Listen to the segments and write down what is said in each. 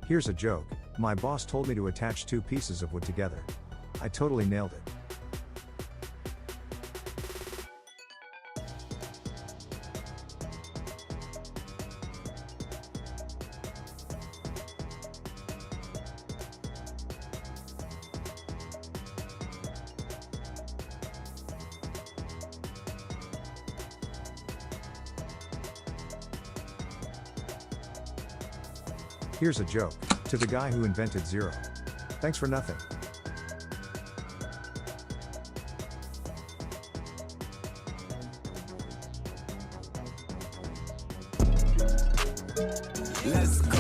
Here's a joke. My boss told me to attach two pieces of wood together. I totally nailed it. Here's a joke. To the guy who invented zero. Thanks for nothing. Let's go.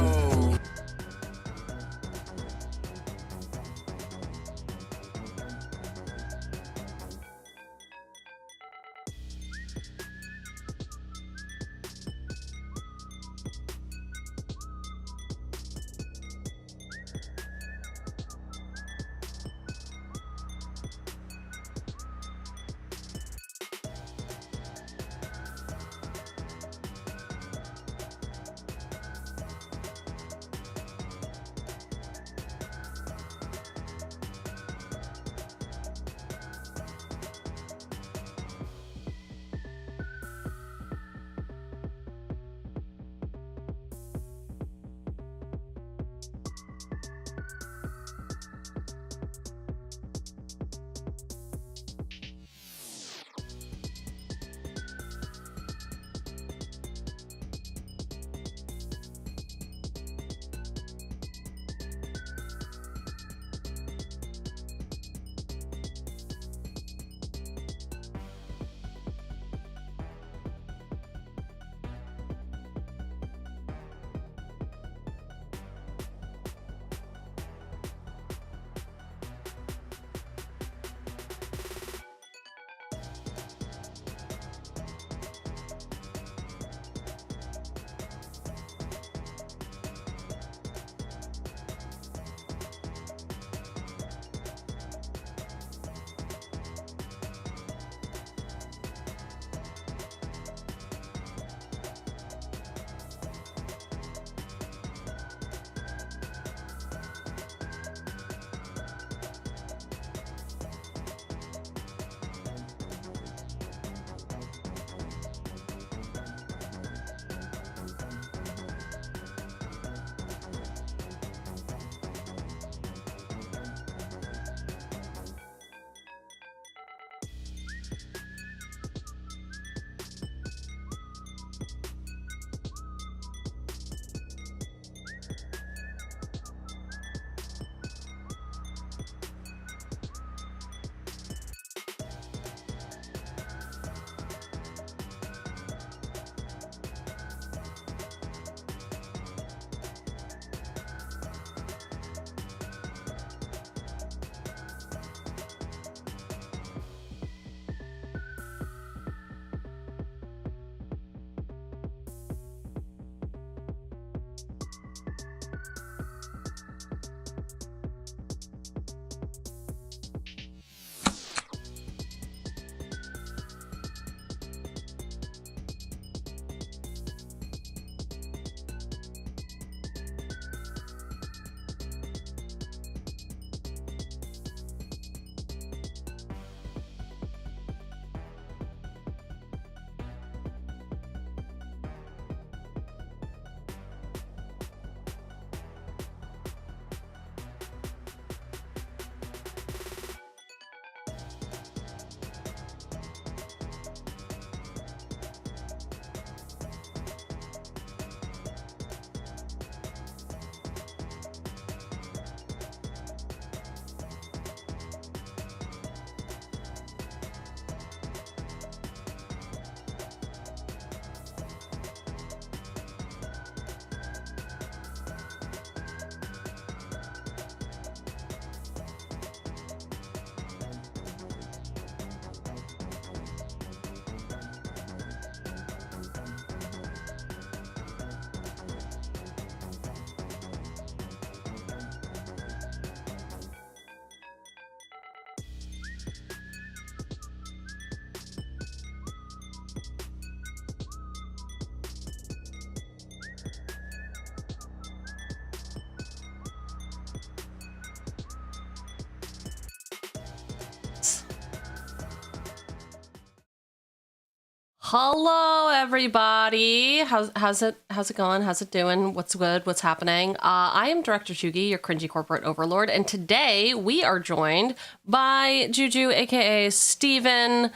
Hello, everybody. How's it going? How's it doing? What's good? What's happening? I am Director Cheugy, your cringy corporate overlord, and today we are joined by Juju, aka Steven,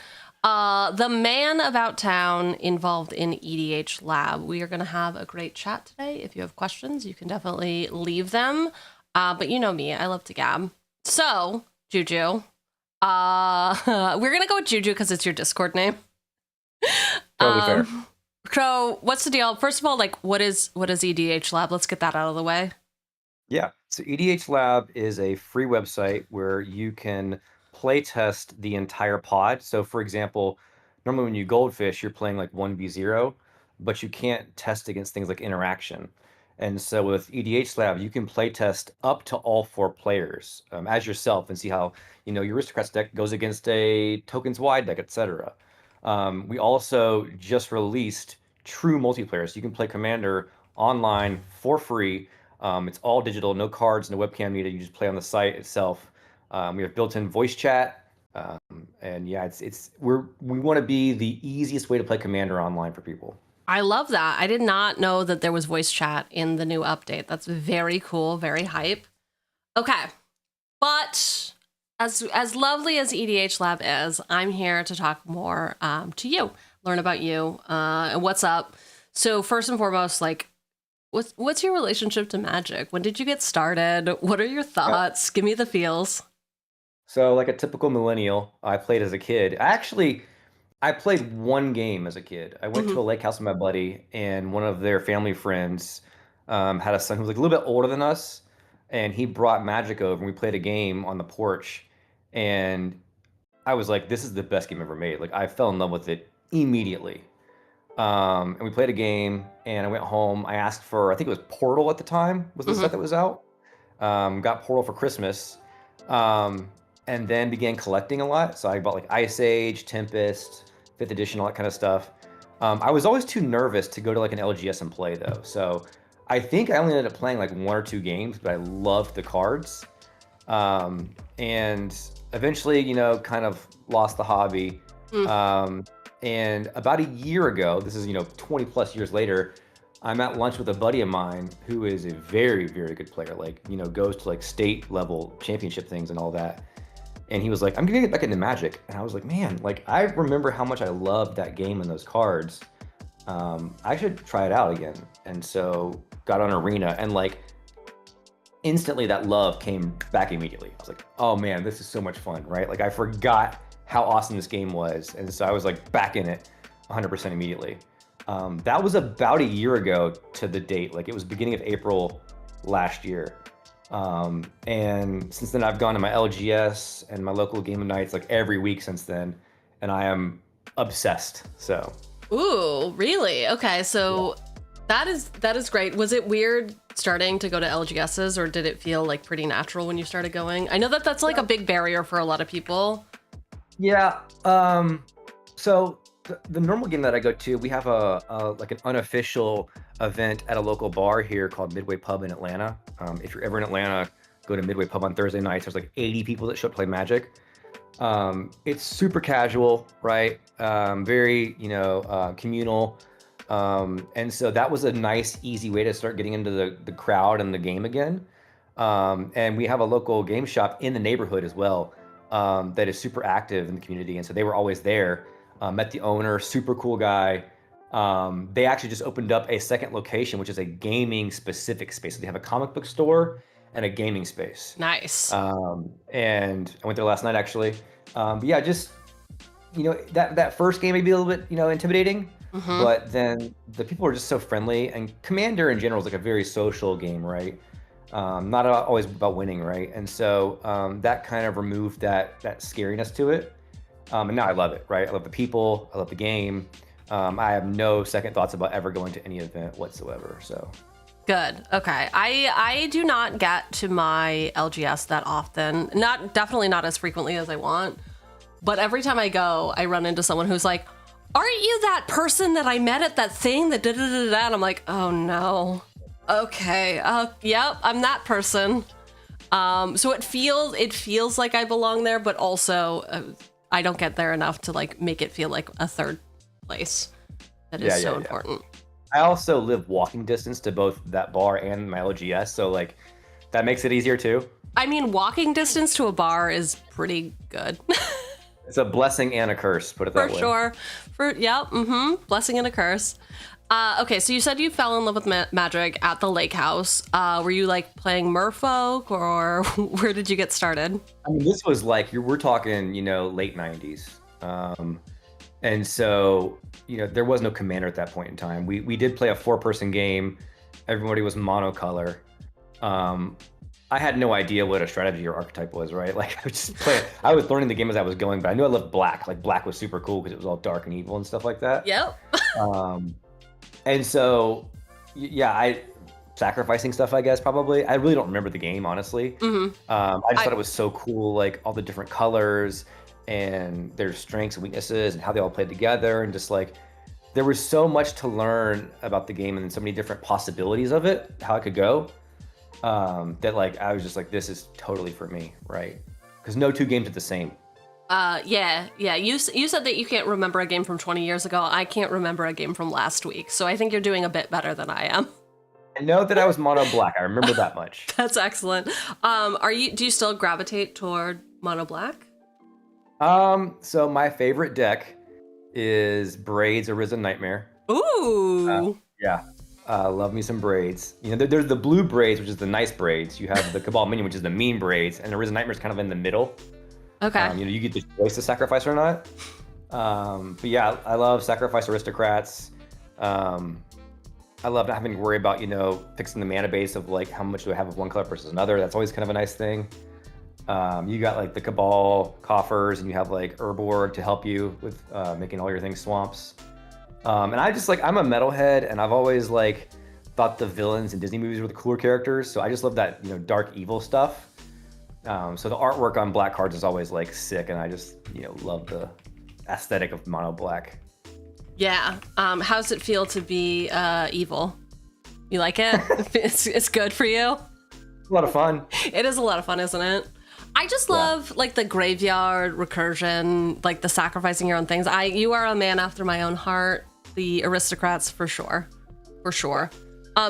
the man about town involved in EDHLAB. We are going to have a great chat today. If you have questions, you can definitely leave them. But you know me, I love to gab. So, Juju, we're going to go with Juju because it's your Discord name. Totally fair. So what's the deal? First of all, like, what is EDHLAB? Let's get that out of the way. Yeah. So EDHLAB is a free website where you can play test the entire pod. So for example, normally when you goldfish, you're playing like 1v0, but you can't test against things like interaction. And so with EDHLAB, you can play test up to all 4 players as yourself and see how, your aristocrats deck goes against a tokens wide deck, etc. We also just released true multiplayer, so you can play Commander online for free. It's all digital, no cards, no webcam needed. You just play on the site itself. We have built-in voice chat, and yeah, we want to be the easiest way to play Commander online for people. I love that. I did not know that there was voice chat in the new update. That's very cool, very hype. Okay, but as lovely as EDHLAB is, I'm here to talk more to you, learn about you, and what's up. So first and foremost, like, what's your relationship to Magic? When did you get started? What are your thoughts? Give me the feels. So like a typical millennial, I played as a kid. I played one game as a kid. I went to a lake house with my buddy, and one of their family friends had a son who was like a little bit older than us, and he brought Magic over, and we played a game on the porch. And I was like, this is the best game ever made. Like, I fell in love with it immediately. And we played a game, and I went home. I asked for, I think it was Portal at the time, was the set that was out. Got Portal for Christmas. And then began collecting a lot. So I bought like Ice Age, Tempest, 5th edition, all that kind of stuff. I was always too nervous to go to like an LGS and play though. So I think I only ended up playing like 1 or 2 games, but I loved the cards. And eventually, kind of lost the hobby. And about a year ago, this is, 20 plus years later, I'm at lunch with a buddy of mine who is a very, very good player, like, goes to like state level championship things and all that. And he was like, I'm gonna get back into Magic. And I was like, man, like, I remember how much I loved that game and those cards. I should try it out again. And so got on Arena, and like instantly that love came back immediately. I was like, oh man, this is so much fun, right? Like, I forgot how awesome this game was. And so I was like back in it 100% immediately. That was about a year ago to the date. Like, it was beginning of April last year. And since then I've gone to my LGS and my local game of nights like every week since then, and I am obsessed. So. Ooh, really? Okay, so that is great. Was it weird starting to go to LGSs, or did it feel like pretty natural when you started going? I know that that's like a big barrier for a lot of people. Yeah. So the normal game that I go to, we have like an unofficial event at a local bar here called Midway Pub in Atlanta. If you're ever in Atlanta, go to Midway Pub on Thursday nights. There's like 80 people that show up to play Magic. It's super casual, right? Very, communal. And so that was a nice, easy way to start getting into the crowd and the game again. And we have a local game shop in the neighborhood as well, that is super active in the community. And so they were always there. Met the owner, super cool guy. They actually just opened up a second location, which is a gaming specific space. So they have a comic book store and a gaming space. Nice. And I went there last night actually. But yeah, just, that first game may be a little bit, intimidating, but then the people are just so friendly, and Commander in general is like a very social game, right? Not always about winning, right? And so that kind of removed that scariness to it. And now I love it, right? I love the people, I love the game. I have no second thoughts about ever going to any event whatsoever, so. Good. Okay. I do not get to my LGS that often. Definitely not as frequently as I want. But every time I go, I run into someone who's like, aren't you that person that I met at that thing that da-da-da-da-da? And I'm like, oh no. Okay. Yep, I'm that person. So it feels like I belong there, but also I don't get there enough to like make it feel like a third place that is so important. I also live walking distance to both that bar and my LGS, so like that makes it easier too. I mean, walking distance to a bar is pretty good. It's a blessing and a curse, put it that way. For sure. Blessing and a curse. Okay, so you said you fell in love with magic at the lake house. Were you like playing Merfolk, or where did you get started? I mean, this was like, we're talking, late 90s. And so, there was no commander at that point in time. We did play a 4-person game. Everybody was monocolor. I had no idea what a strategy or archetype was, right? Like I was just playing. I was learning the game as I was going, but I knew I loved black. Like black was super cool because it was all dark and evil and stuff like that. Yep. And so, I sacrificing stuff, I guess, probably. I really don't remember the game, honestly. I just thought it was so cool, like all the different colors and their strengths and weaknesses and how they all played together. And just like, there was so much to learn about the game and so many different possibilities of it, how it could go, that like, I was just like, this is totally for me, right? Because no two games are the same. Yeah. You said that you can't remember a game from 20 years ago. I can't remember a game from last week. So I think you're doing a bit better than I am. I know that I was mono black. I remember that much. That's excellent. Do you still gravitate toward mono black? So my favorite deck is Braids Arisen Nightmare. Ooh. Love me some Braids. There's the blue Braids, which is the nice Braids. You have the Cabal Minion, which is the mean Braids, and Arisen Nightmare is kind of in the middle. Okay. You get the choice to sacrifice or not. But yeah, I love Sacrifice Aristocrats. I love not having to worry about, fixing the mana base of like how much do I have of one color versus another. That's always kind of a nice thing. You got like the Cabal coffers, and you have like Urborg to help you with making all your things swamps. And I just like, I'm a metalhead, and I've always like thought the villains in Disney movies were the cooler characters. So I just love that, dark evil stuff. So the artwork on black cards is always like sick, and I just, love the aesthetic of mono black. Yeah. How's it feel to be evil? You like it? It's good for you? It's a lot of fun. It is a lot of fun, isn't it? I just love like the graveyard recursion, like the sacrificing your own things. You are a man after my own heart. The aristocrats for sure.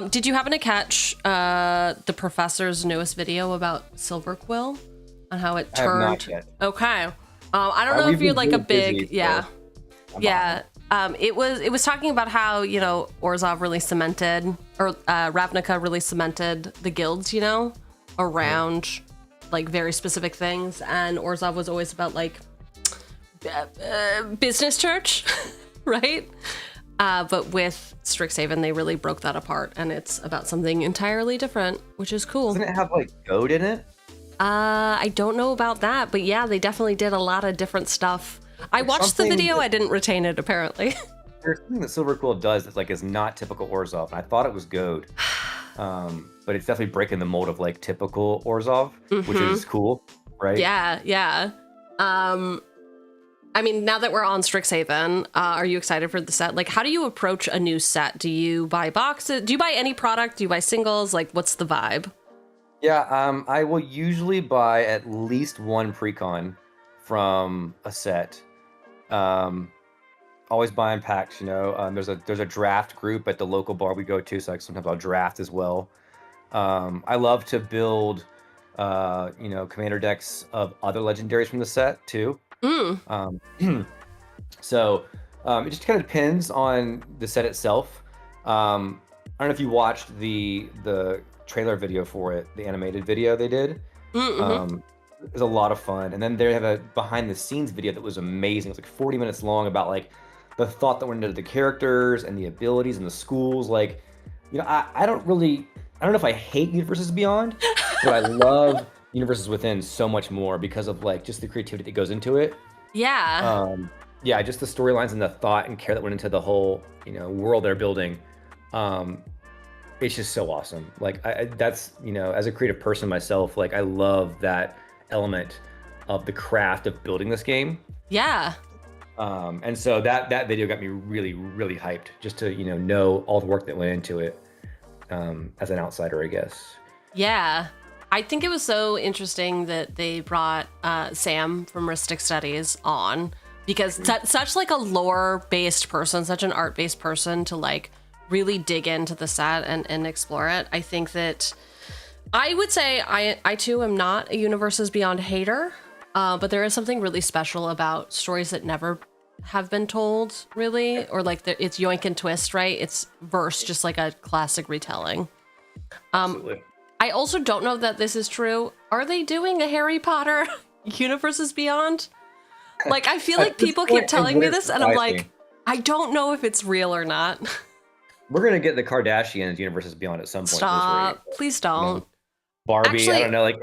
Did you happen to catch the professor's newest video about Silver Quill and how it turned? I have not yet. Okay. I don't know if you're like a big, busy, It was talking about how, Orzhov really cemented, or Ravnica really cemented the guilds, around like very specific things. And Orzhov was always about like business church, right? But with Strixhaven, they really broke that apart, and it's about something entirely different, which is cool. Doesn't it have like goat in it? I don't know about that, but yeah, they definitely did a lot of different stuff. I watched the video, I didn't retain it apparently. There's something that Silver Quill does that like is not typical Orzhov, and I thought it was goat. But it's definitely breaking the mold of like typical Orzhov, which is cool, right? Yeah. I mean, now that we're on Strixhaven, are you excited for the set? Like, how do you approach a new set? Do you buy boxes? Do you buy any product? Do you buy singles? Like, what's the vibe? Yeah, I will usually buy at least one precon from a set. Always buying packs, there's a draft group at the local bar we go to, so sometimes I'll draft as well. I love to build, commander decks of other legendaries from the set too. So it just kind of depends on the set itself. I don't know if you watched the trailer video for it, the animated video they did. It was a lot of fun. And then they have a behind the scenes video that was amazing. It was like 40 minutes long about like the thought that went into the characters and the abilities and the schools. Like, I don't know if I hate Universes Beyond, but I love Universes Within so much more because of like just the creativity that goes into it. Yeah. Just the storylines and the thought and care that went into the whole, world they're building. It's just so awesome. Like that's, as a creative person myself, like I love that element of the craft of building this game. Yeah. And so that video got me really, really hyped just to, know all the work that went into it, as an outsider, I guess. Yeah. I think it was so interesting that they brought Sam from Ristic Studies on, because such like a lore-based person, such an art-based person to like really dig into the set and explore it. I think that I would say I too am not a Universes Beyond hater, but there is something really special about stories that never have been told, really, or like it's yoink and twist, right? It's verse, just like a classic retelling. Absolutely. I also don't know that this is true. Are they doing a Harry Potter Universes Beyond? Like, I feel like people keep telling me this, and I'm like, I don't know if it's real or not. We're gonna get the Kardashians Universes Beyond at some point. Stop. Please don't. Barbie, Actually, I don't know, like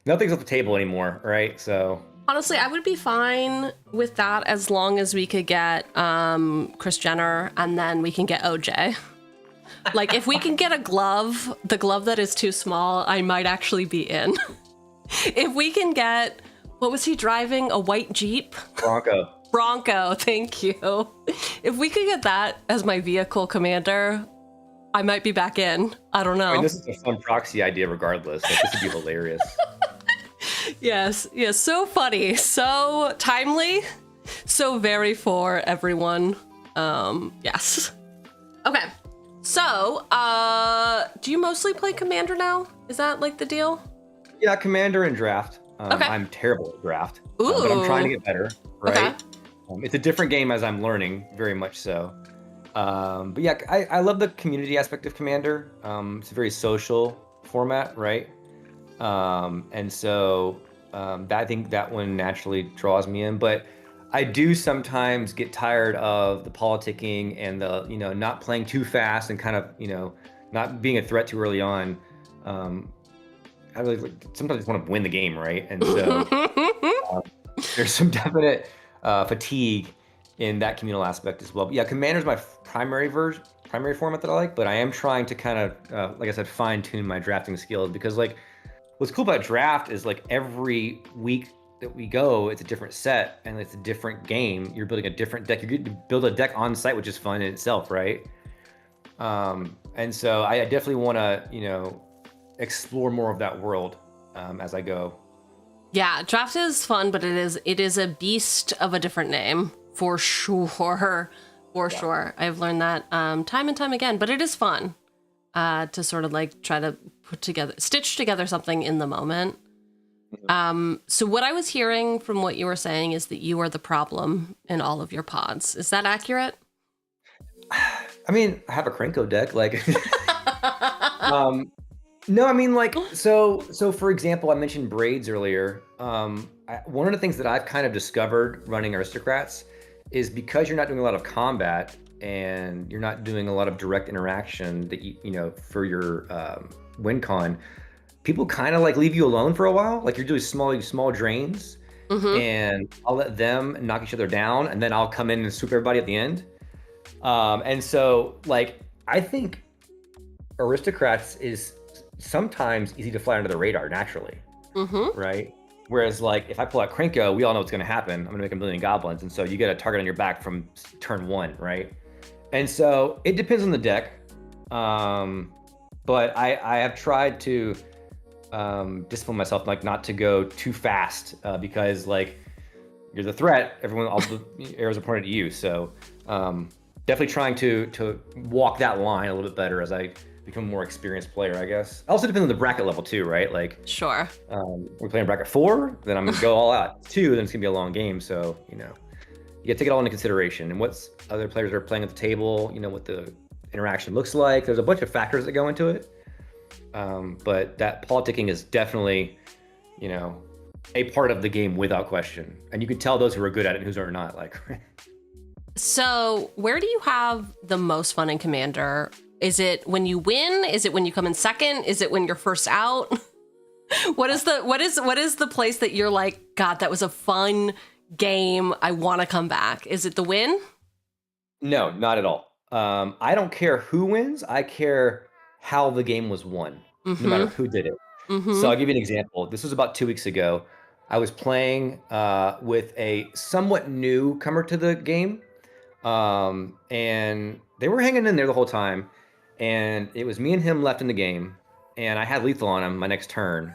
nothing's off the table anymore, right? So honestly, I would be fine with that as long as we could get Kris Jenner and then we can get OJ. Like, if we can get a glove, the glove that is too small, I might actually be in. If we can get, what was he driving? A white Jeep? Bronco, thank you. If we could get that as my vehicle commander, I might be back in. I don't know. I mean, this is a fun proxy idea regardless. Like, this would be hilarious. Yes, so funny, so timely, so very for everyone. Yes. Okay, so, do you mostly play Commander now? Is that like the deal? Yeah, Commander and Draft. Okay. I'm terrible at Draft, Ooh. but I'm trying to get better, right? Okay. It's a different game as I'm learning, very much so. But yeah, I love the community aspect of Commander. It's a very social format, right? And so I think that one naturally draws me in. But I do sometimes get tired of the politicking and the, not playing too fast and kind of, not being a threat too early on. I really sometimes just want to win the game, right? And so there's some definite fatigue in that communal aspect as well. But yeah, Commander's my primary format that I like, but I am trying to kind of, like I said, fine tune my drafting skills, because like what's cool about Draft is like every week that we go, it's a different set and it's a different game. You're building a different deck. You get to build a deck on site, which is fun in itself, right? And so I definitely want to, explore more of that world as I go. Yeah, Draft is fun, but it is a beast of a different name, for sure. Sure. I've learned that time and time again, but it is fun to sort of like try to stitch together something in the moment. So what I was hearing from what you were saying is that you are the problem in all of your pods. Is that accurate? I mean, I have a Krenko deck, like, no, I mean, like, so for example, I mentioned braids earlier. One of the things that I've kind of discovered running Aristocrats is because you're not doing a lot of combat and you're not doing a lot of direct interaction that you for your win con, people kind of like leave you alone for a while. Like, you're doing small drains, and I'll let them knock each other down, and then I'll come in and swoop everybody at the end. And so, like, I think Aristocrats is sometimes easy to fly under the radar naturally, right? Whereas, like, if I pull out Krenko, we all know what's going to happen. I'm going to make a million goblins, and so you get a target on your back from turn 1, right? And so it depends on the deck, but I have tried to discipline myself, like, not to go too fast, because, like, you're the threat. All the arrows are pointed at you. So definitely trying to walk that line a little bit better as I become a more experienced player, I guess. Also depends on the bracket level too, right? Like, sure. We're playing bracket 4, then I'm gonna go all out. 2, then it's gonna be a long game. So, you gotta take it all into consideration, and what's other players are playing at the table, what the interaction looks like. There's a bunch of factors that go into it. But that politicking is definitely, a part of the game without question. And you can tell those who are good at it and who are not, like. So where do you have the most fun in Commander? Is it when you win? Is it when you come in second? Is it when you're first out? What is the place that you're like, God, that was a fun game, I want to come back? Is it the win? No, not at all. I don't care who wins. I care how the game was won, no matter who did it. So I'll give you an example. This was about 2 weeks ago. I was playing with a somewhat newcomer to the game, and they were hanging in there the whole time. And it was me and him left in the game, and I had lethal on him my next turn.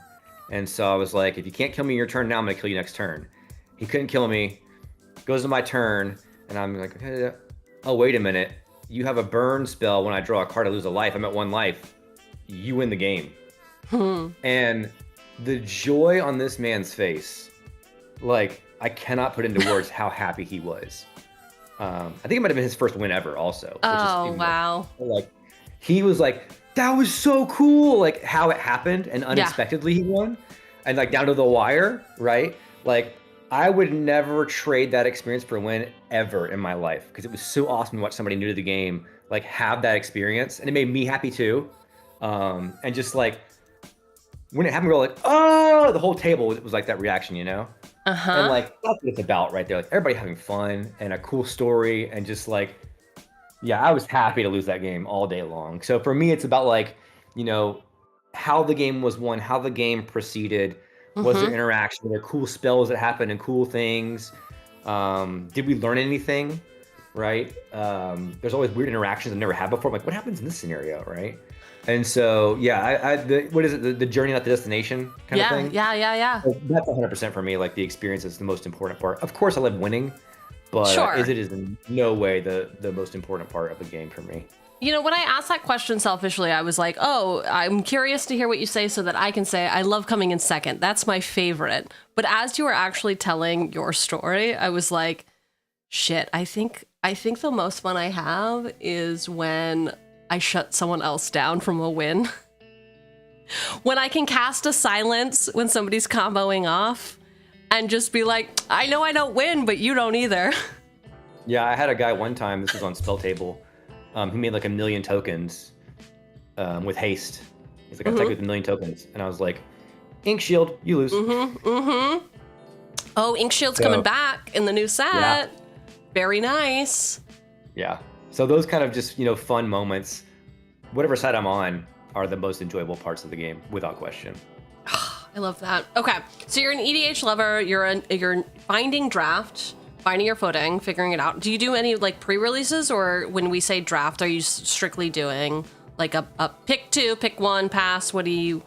And so I was like, if you can't kill me your turn now, I'm gonna kill you next turn. He couldn't kill me. Goes to my turn, and I'm like, okay, oh, wait a minute. You have a burn spell. When I draw a card, I lose a life. I'm at 1 life. You win the game. And the joy on this man's face, like, I cannot put into words how happy he was. I think it might have been his first win ever also. Oh, wow. Like, he was like, that was so cool. Like, how it happened, and unexpectedly he won. And, like, down to the wire, right? Like, I would never trade that experience for a win ever in my life, because it was so awesome to watch somebody new to the game like have that experience, and it made me happy too. And just like when it happened, we were like, oh, the whole table was like that reaction, you know? And like that's what it's about right there. Like everybody having fun and a cool story, and just like, yeah, I was happy to lose that game all day long. So for me, it's about like, you know, how the game was won, how the game proceeded. Was there interaction? Were there cool spells that happened and cool things? Did we learn anything? Right? There's always weird interactions I've never had before. I'm like, what happens in this scenario, right? And so, yeah, what is it? The journey, not the destination kind of thing? Yeah. So that's 100% for me. Like the experience is the most important part. Of course, I love winning, but it is in no way the most important part of the game for me. You know, when I asked that question selfishly, I was like, oh, I'm curious to hear what you say so that I can say I love coming in second. That's my favorite. But as you were actually telling your story, I was like, shit, I think the most fun I have is when I shut someone else down from a win. When I can cast a silence when somebody's comboing off and just be like, I know I don't win, but you don't either. Yeah, I had a guy one time, this was on Spell Table. He made like 1 million tokens with haste. He's like, I attack with 1 million tokens. And I was like, Ink Shield, you lose. Oh, Ink Shield's coming back in the new set. Yeah. Very nice. Yeah. So those kind of just, you know, fun moments, whatever side I'm on, are the most enjoyable parts of the game, without question. I love that. Okay, so you're an EDH lover. You're finding draft, finding your footing, figuring it out. Do you do any like pre-releases, or when we say draft, are you strictly doing like a pick 2, pick 1, pass? What do you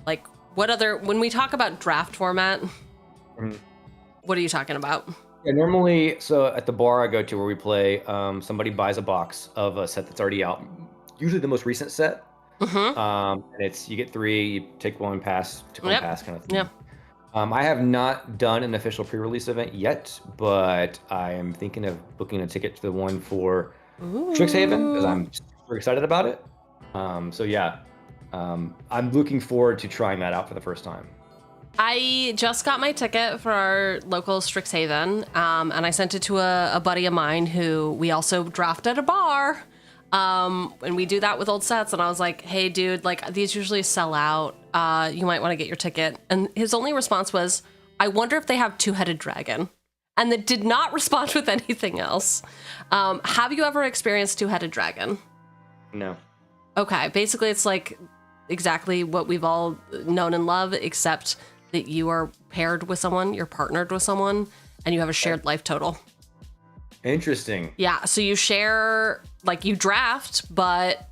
like? What other, when we talk about draft format, what are you talking about? Yeah, normally, so at the bar I go to where we play, somebody buys a box of a set that's already out, usually the most recent set. And it's, you get 3, you take 1, pass, take 1, pass kind of thing. Yeah. I have not done an official pre-release event yet, but I am thinking of booking a ticket to the one for Strixhaven because I'm super excited about it. So yeah, I'm looking forward to trying that out for the first time. I just got my ticket for our local Strixhaven, and I sent it to a buddy of mine who we also draft at a bar. And we do that with old sets, and I was like, hey dude, like these usually sell out. You might want to get your ticket. And his only response was, I wonder if they have two-headed dragon. And that did not respond with anything else. Have you ever experienced two-headed dragon? No. Okay, basically it's like exactly what we've all known and love, except that you are paired with someone, you're partnered with someone, and you have a shared life total. Interesting. Yeah, so you share, like you draft, but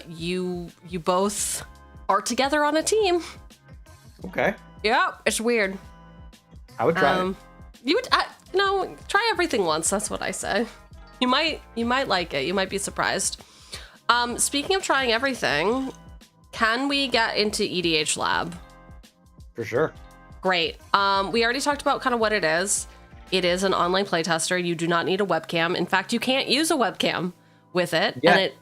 you both are together on a team. Okay. Yeah, it's weird. I would try it. You would, no, try everything once. That's what I say. You might like it. You might be surprised. Speaking of trying everything, can we get into EDHLAB? For sure. Great. We already talked about kind of what it is. It is an online playtester. You do not need a webcam. In fact, you can't use a webcam with it. Yeah. And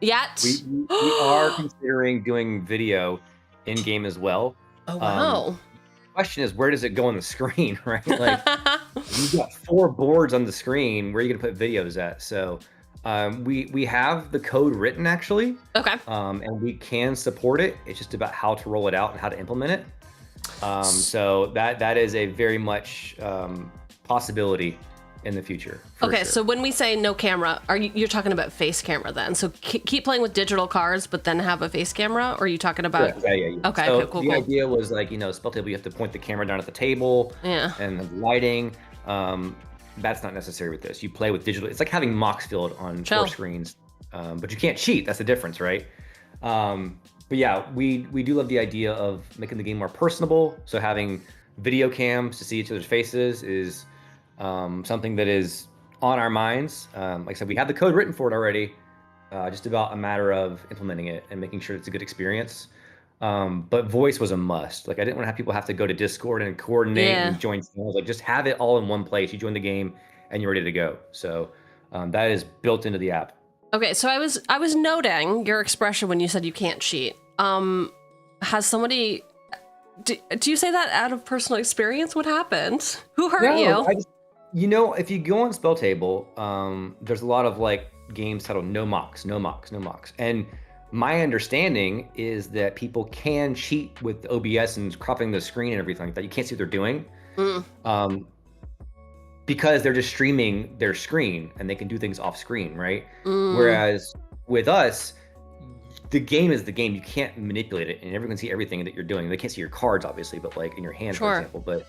yet. We are considering doing video in game as well. Oh wow. The question is, where does it go on the screen, right? Like you've got 4 boards on the screen. Where are you gonna put videos at? So we have the code written actually. Okay. And we can support it. It's just about how to roll it out and how to implement it. So that is a very much possibility in the future. Okay, sure. so when we say no camera, you're talking about face camera then? So keep playing with digital cards, but then have a face camera, or are you talking about? Yeah. Okay, so cool. The idea was like, you know, Spell Table, you have to point the camera down at the table. Yeah. And the lighting. That's not necessary with this. You play with digital. It's like having Moxfield on 4 screens, but you can't cheat. That's the difference, right? But yeah, we do love the idea of making the game more personable. So having video cams to see each other's faces is something that is on our minds. Like I said, we have the code written for it already. Just about a matter of implementing it and making sure it's a good experience. But voice was a must. Like I didn't want to have people have to go to Discord and coordinate and join channels. Like just have it all in one place. You join the game and you're ready to go. So that is built into the app. Okay, so I was noting your expression when you said you can't cheat. Has somebody? Do you say that out of personal experience? What happened? Who hurt you? You know, if you go on Spell Table, there's a lot of like games titled no mocks, no mocks, no mocks. And my understanding is that people can cheat with OBS and cropping the screen and everything like that. You can't see what they're doing. Because they're just streaming their screen and they can do things off screen, right? Whereas with us, the game is the game. You can't manipulate it and everyone can see everything that you're doing. They can't see your cards, obviously, but like in your hand, for example. But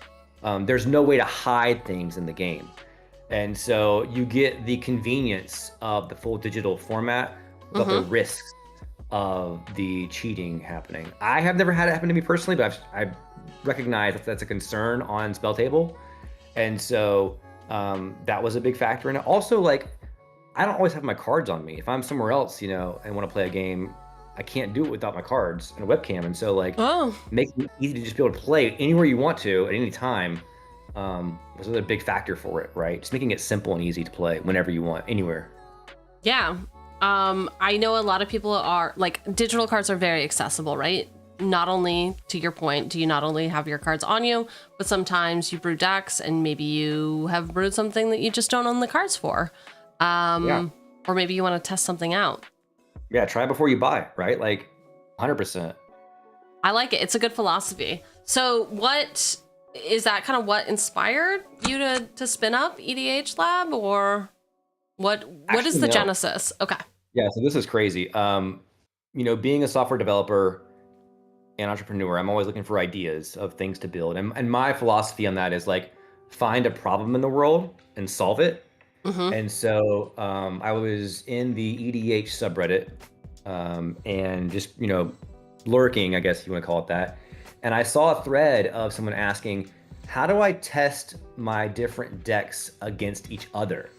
there's no way to hide things in the game. And so you get the convenience of the full digital format, but the risks of the cheating happening. I have never had it happen to me personally, but I recognize that that's a concern on Spell Table. And so that was a big factor. And also, like, I don't always have my cards on me. If I'm somewhere else, you know, and want to play a game, I can't do it without my cards and a webcam. And so, like, making it easy to just be able to play anywhere you want to at any time was another big factor for it, right? Just making it simple and easy to play whenever you want, anywhere. Yeah. I know a lot of people are, like, digital cards are very accessible, right? Not only, to your point, do you not only have your cards on you, but sometimes you brew decks and maybe you have brewed something that you just don't own the cards for. Or maybe you want to test something out. Yeah, try before you buy, right? Like 100%. I like it. It's a good philosophy. So what is that kind of what inspired you to spin up EDHLAB, or what is the genesis? Okay. Yeah, so this is crazy. You know, being a software developer and entrepreneur, I'm always looking for ideas of things to build. And my philosophy on that is like, find a problem in the world and solve it. And so I was in the EDH subreddit and just, you know, lurking, I guess you want to call it that. And I saw a thread of someone asking, how do I test my different decks against each other?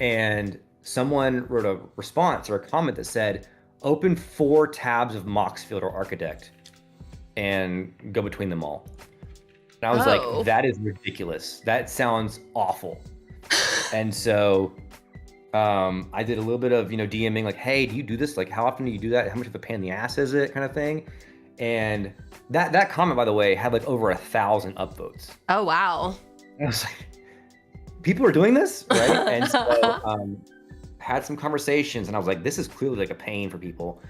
And someone wrote a response or a comment that said, open 4 tabs of Moxfield or Architect and go between them all. And I was like, that is ridiculous. That sounds awful. And so I did a little bit of, you know, DMing like, hey, do you do this? Like, how often do you do that? How much of a pain in the ass is it, kind of thing? And that comment, by the way, had like over 1,000 upvotes. Oh, wow. And I was like, people are doing this, right? And so had some conversations and I was like, this is clearly like a pain for people.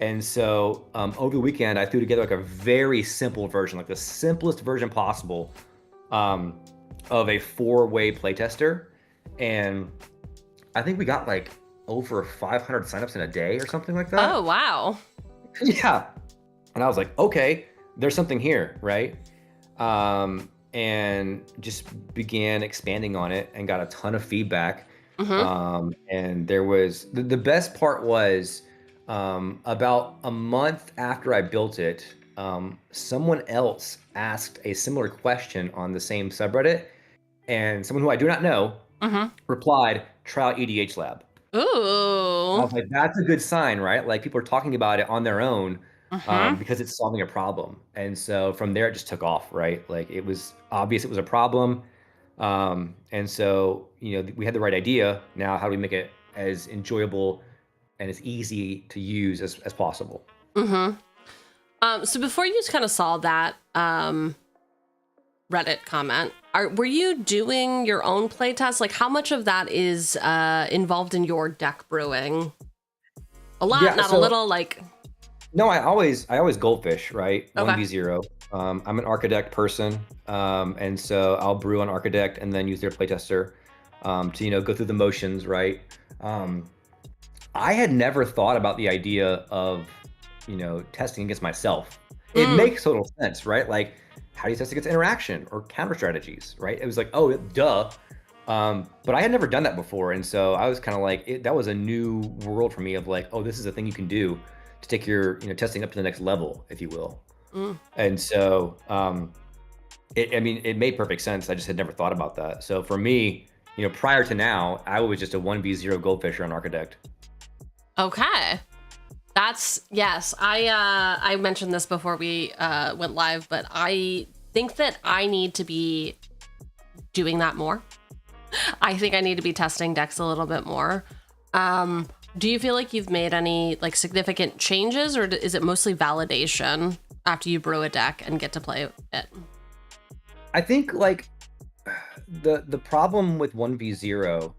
And so over the weekend, I threw together like a very simple version, like the simplest version possible of a 4-way playtester. And I think we got like over 500 signups in a day or something like that. Oh, wow. Yeah. And I was like, okay, there's something here, right? And just began expanding on it and got a ton of feedback. And there was, the best part was about a month after I built it, someone else asked a similar question on the same subreddit, and someone who I do not know replied, try out EDHLAB. Ooh. I was like, that's a good sign, right? Like people are talking about it on their own because it's solving a problem. And so from there, it just took off, right? Like it was obvious it was a problem. And so, you know, we had the right idea. Now, how do we make it as enjoyable and as easy to use as possible? So before you kind of saw that Reddit comment, were you doing your own playtest? Like, how much of that is involved in your deck brewing? A lot, yeah, not a little. Like, no, I always goldfish, right? Okay. 1v0. I'm an Architect person, and so I'll brew on Architect and then use their playtester to, you know, go through the motions, right? I had never thought about the idea of, you know, testing against myself. It makes total sense, right? Like, how do you test against interaction or counter strategies, right? It was like, oh, duh. But I had never done that before. And so I was kind of like, that was a new world for me of like, oh, this is a thing you can do to take your, you know, testing up to the next level, if you will. And so I mean, it made perfect sense. I just had never thought about that. So for me, prior to now, I was just a 1v0 goldfisher on Architect. Okay. Yes. I mentioned this before we went live, but I think that I need to be doing that more. I think I need to be testing decks a little bit more. Do you feel like you've made any like significant changes, or is it mostly validation after you brew a deck and get to play it? I think like the problem with 1v0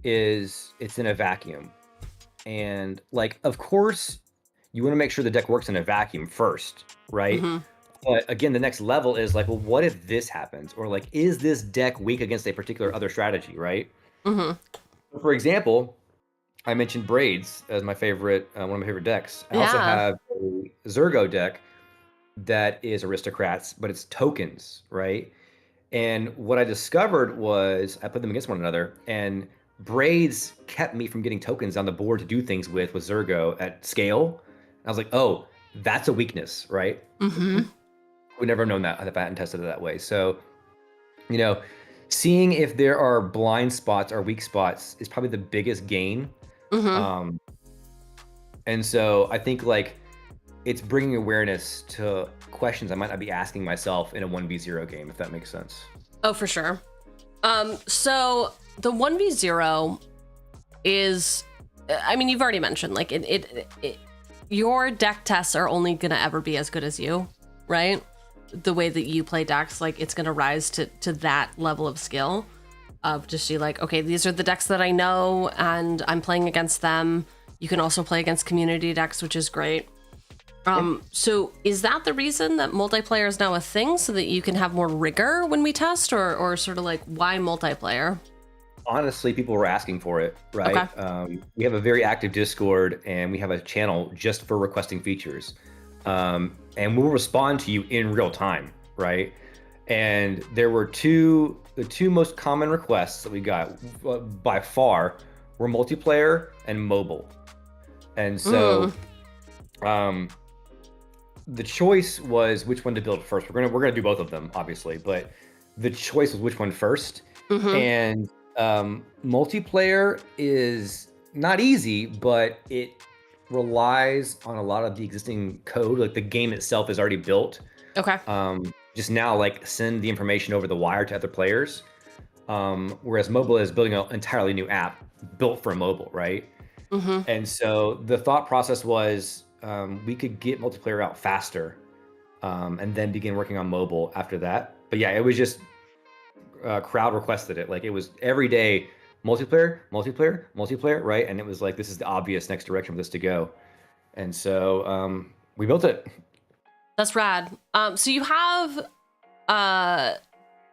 is it's in a vacuum. And like, of course, you want to make sure the deck works in a vacuum first, right? Mm-hmm. But again, the next level is like, well, what if this happens? Or like, is this deck weak against a particular other strategy, right? Mm-hmm. For example, I mentioned Braids as my favorite, one of my favorite decks. I also have a Zergo deck that is aristocrats, but it's tokens, right? And what I discovered was I put them against one another, and Braids kept me from getting tokens on the board to do things with Zergo at scale. I was like, oh, that's a weakness, right? Mm-hmm. We've never known that if I hadn't tested it that way. So, seeing if there are blind spots or weak spots is probably the biggest gain. Mm-hmm. And so I think like it's bringing awareness to questions I might not be asking myself in a 1v0 game, if that makes sense. Oh, for sure. So the 1v0 is, I mean, you've already mentioned like your deck tests are only gonna ever be as good as you, right? The way that you play decks, like it's gonna rise to that level of skill of just see like, okay, these are the decks that I know and I'm playing against them. You can also play against community decks, which is great. So is that the reason that multiplayer is now a thing, so that you can have more rigor when we test, or sort of like why multiplayer? Honestly, people were asking for it, right? Okay. We have a very active Discord, and we have a channel just for requesting features. And we'll respond to you in real time, right? And there were the two most common requests that we got by far were multiplayer and mobile. And so the choice was which one to build first. We're gonna do both of them, obviously, but the choice was which one first. And multiplayer is not easy, but it relies on a lot of the existing code. Like the game itself is already built. Okay. Just now, like send the information over the wire to other players. Whereas mobile is building an entirely new app built for mobile, right? And so the thought process was we could get multiplayer out faster and then begin working on mobile after that. But yeah, it was just crowd requested it. Like it was every day multiplayer, right? And it was like, this is the obvious next direction for this to go. And so we built it. That's rad. So you have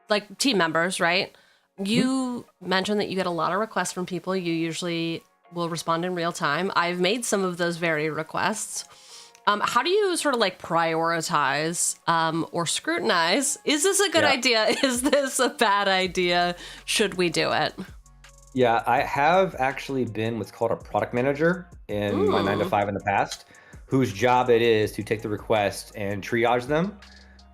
like team members, right? You mentioned that you get a lot of requests from people. You usually will respond in real time. I've made some of those very requests. How do you sort of like prioritize or scrutinize? Is this a good idea? Is this a bad idea? Should we do it? Yeah, I have actually been what's called a product manager in my 9-to-5 in the past, whose job it is to take the requests and triage them.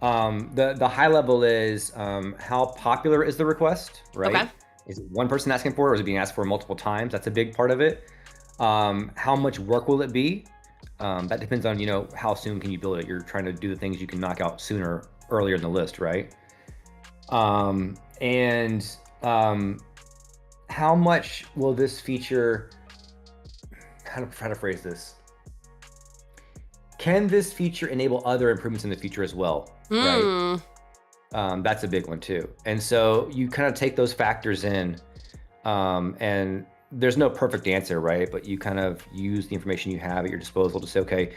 The high level is how popular is the request, right? Okay. Is it one person asking for it, or is it being asked for multiple times? That's a big part of it. How much work will it be? That depends on, how soon can you build it. You're trying to do the things you can knock out earlier in the list, right? How much will this feature, how to try to phrase this? Can this feature enable other improvements in the future as well, right? That's a big one too. And so you kind of take those factors in, and there's no perfect answer, right? But you kind of use the information you have at your disposal to say, okay,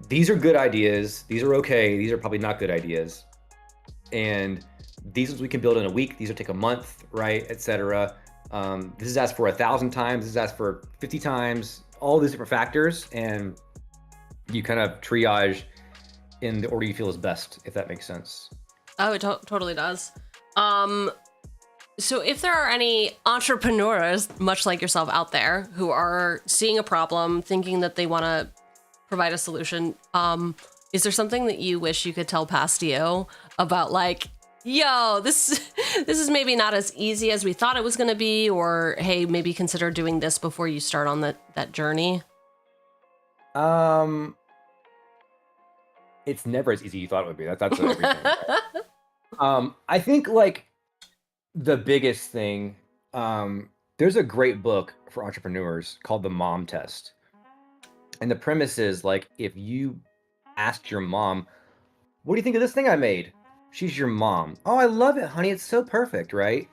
these are good ideas. These are okay. These are probably not good ideas. And these ones we can build in a week. These will take a month, right? Et cetera. This is asked for 1,000 times. This is asked for 50 times, all these different factors. And you kind of triage in the order you feel is best, if that makes sense. Oh, it totally does. So if there are any entrepreneurs, much like yourself out there, who are seeing a problem, thinking that they want to provide a solution, is there something that you wish you could tell past you about like yo, this is maybe not as easy as we thought it was going to be, or hey, maybe consider doing this before you start on that journey? It's never as easy as you thought it would be. That's everything. I think like the biggest thing, there's a great book for entrepreneurs called The Mom Test. And the premise is like, if you asked your mom, what do you think of this thing I made? She's your mom. Oh, I love it, honey. It's so perfect, right?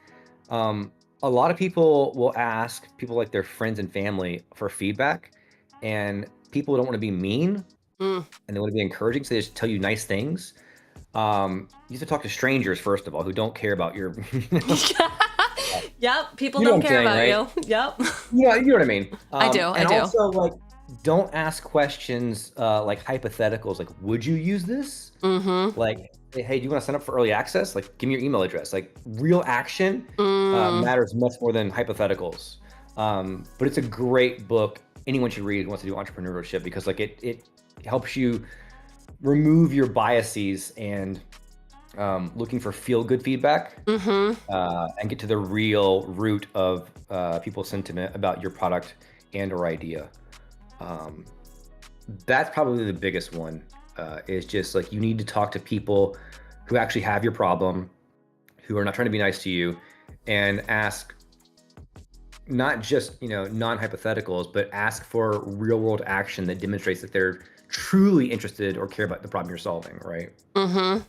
A lot of people will ask people like their friends and family for feedback, and people don't want to be mean and they want to be encouraging, so they just tell you nice things. You have to talk to strangers, first of all, who don't care about your... Yep, people don't care about you. Yep. Yeah, you know what I mean. I do. And also, like, don't ask questions like hypotheticals, like, would you use this? Like, hey, do you want to sign up for early access? Like, give me your email address. Like, real action matters much more than hypotheticals. But it's a great book. Anyone should read who wants to do entrepreneurship, because like it helps you remove your biases and looking for feel-good feedback and get to the real root of people's sentiment about your product and or idea. That's probably the biggest one, is just like, you need to talk to people who actually have your problem, who are not trying to be nice to you, and ask not just, non-hypotheticals, but ask for real world action that demonstrates that they're truly interested or care about the problem you're solving, right? God,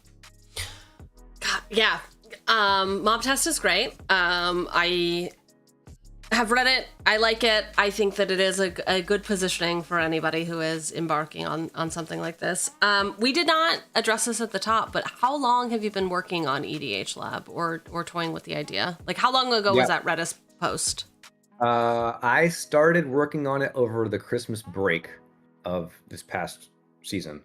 yeah. Mob Test is great. I have read it. I like it. I think that it is a good positioning for anybody who is embarking on something like this. We did not address this at the top, but how long have you been working on EDHLAB or toying with the idea? Like, how long ago was that Redis post? I started working on it over the Christmas break of this past season.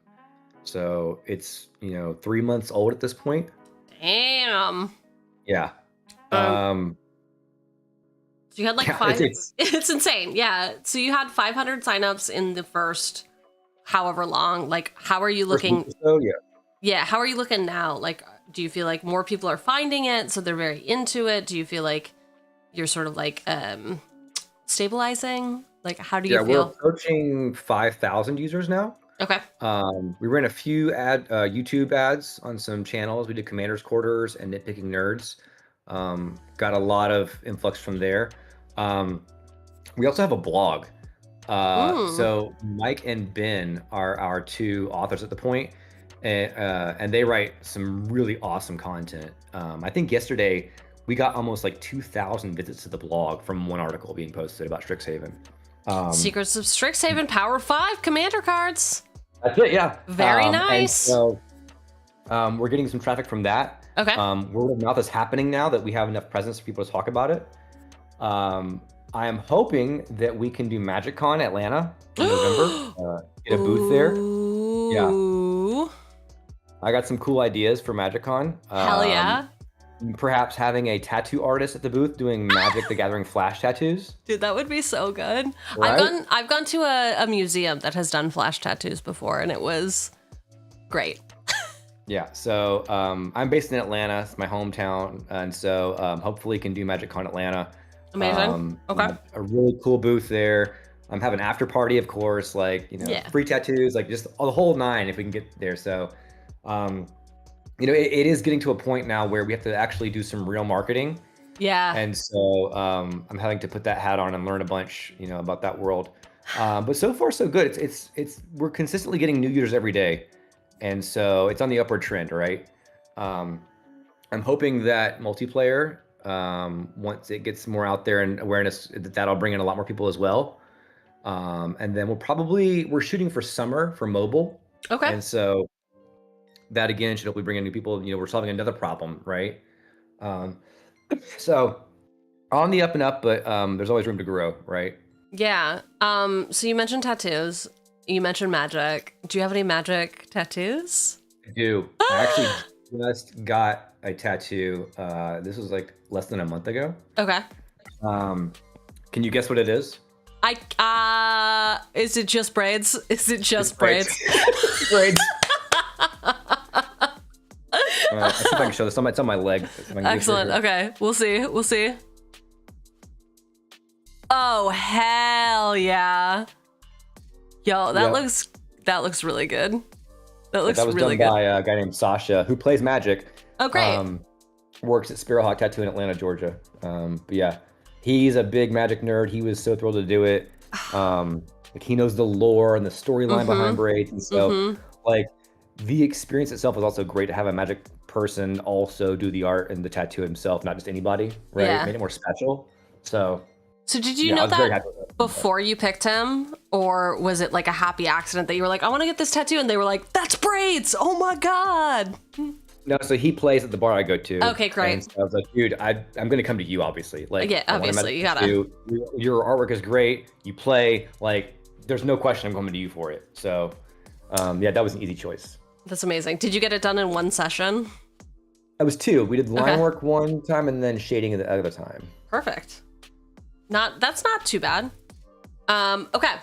So it's, 3 months old at this point. Damn. Yeah. So you had like five. It's insane. Yeah. So you had 500 signups in the first however long. Like, how are you looking? Yeah. How are you looking now? Like, do you feel like more people are finding it, so they're very into it? Do you feel like you're sort of like stabilizing? Like, how do you feel? We're approaching 5,000 users now. Okay. We ran a few YouTube ads on some channels. We did Commander's Quarters and Nitpicking Nerds. Got a lot of influx from there. We also have a blog. So Mike and Ben are our two authors at the point, and they write some really awesome content. I think yesterday we got almost like 2,000 visits to the blog from one article being posted about Strixhaven. Secrets of Strixhaven Power 5 Commander cards. That's it, yeah. Very nice. And so we're getting some traffic from that. Okay. Word of mouth is happening now that we have enough presence for people to talk about it. I am hoping that we can do MagicCon Atlanta in November. Get a booth there. Yeah. I got some cool ideas for MagicCon. Hell yeah. Perhaps having a tattoo artist at the booth doing Magic the Gathering flash tattoos. Dude, that would be so good. Right? I've gone to a museum that has done flash tattoos before, and it was great. Yeah, so I'm based in Atlanta. It's my hometown, and so hopefully can do MagicCon Atlanta. Amazing. Okay. A really cool booth there. Have an after party, of course, like, free tattoos, like just the whole nine if we can get there. So, it is getting to a point now where we have to actually do some real marketing. Yeah. And so I'm having to put that hat on and learn a bunch, about that world. But so far so good. It's we're consistently getting new users every day. And so it's on the upward trend, right? I'm hoping that multiplayer, once it gets more out there and awareness, that'll bring in a lot more people as well. And then we're shooting for summer for mobile. Okay. And so that again should hopefully bring in new people. We're solving another problem, right? So on the up and up, but there's always room to grow, right? Yeah. So you mentioned tattoos. You mentioned magic. Do you have any magic tattoos? I do. I actually just got a tattoo. This was like less than a month ago. Okay. Can you guess what it is? Is it just braids? Is it just braids? Braids. Let's see if I can show this. It's on my leg. Excellent. Okay, we'll see. We'll see. Oh hell yeah! Yo, that looks really good. That looks really good. That was done by a guy named Sasha who plays Magic. Oh great. Works at Sparrowhawk Tattoo in Atlanta, Georgia. But yeah, he's a big Magic nerd. He was so thrilled to do it. Like he knows the lore and the storyline behind braids, and so like the experience itself was also great to have a Magic person also do the art and the tattoo himself, not just anybody. Right, Yeah. It made it more special. So did you know that before you picked him, or was it like a happy accident that you were like, I want to get this tattoo, and they were like, that's braids. Oh my god. No, so he plays at the bar I go to. Okay, great. And so I was like, dude, I'm gonna come to you, obviously. Like, Yeah, obviously, you gotta. Your artwork is great. You play, like, there's no question I'm coming to you for it. So, yeah, that was an easy choice. That's amazing. Did you get it done in one session? It was two. We did line work one time and then shading the other time. Perfect. That's not too bad. Okay.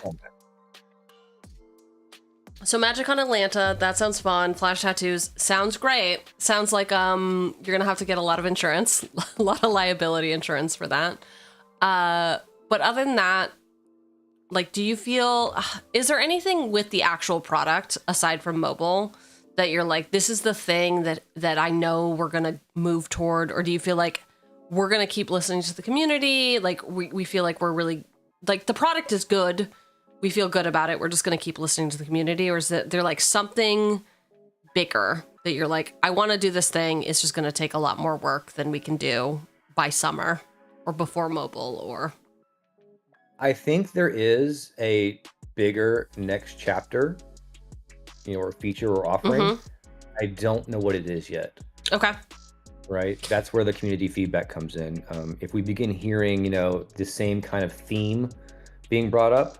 So MagicCon Atlanta, that sounds fun. Flash tattoos sounds great. Sounds like you're gonna have to get a lot of insurance, a lot of liability insurance for that. But other than that, like, do you feel, is there anything with the actual product aside from mobile that you're like, this is the thing that I know we're gonna move toward? Or do you feel like we're gonna keep listening to the community? Like we feel like we're really, like, the product is good. We feel good about it. We're just going to keep listening to the community? Or is there like something bigger that you're like, I want to do this thing. It's just going to take a lot more work than we can do by summer or before mobile? Or I think there is a bigger next chapter, or feature or offering. I don't know what it is yet. Okay. Right. That's where the community feedback comes in. If we begin hearing, the same kind of theme being brought up,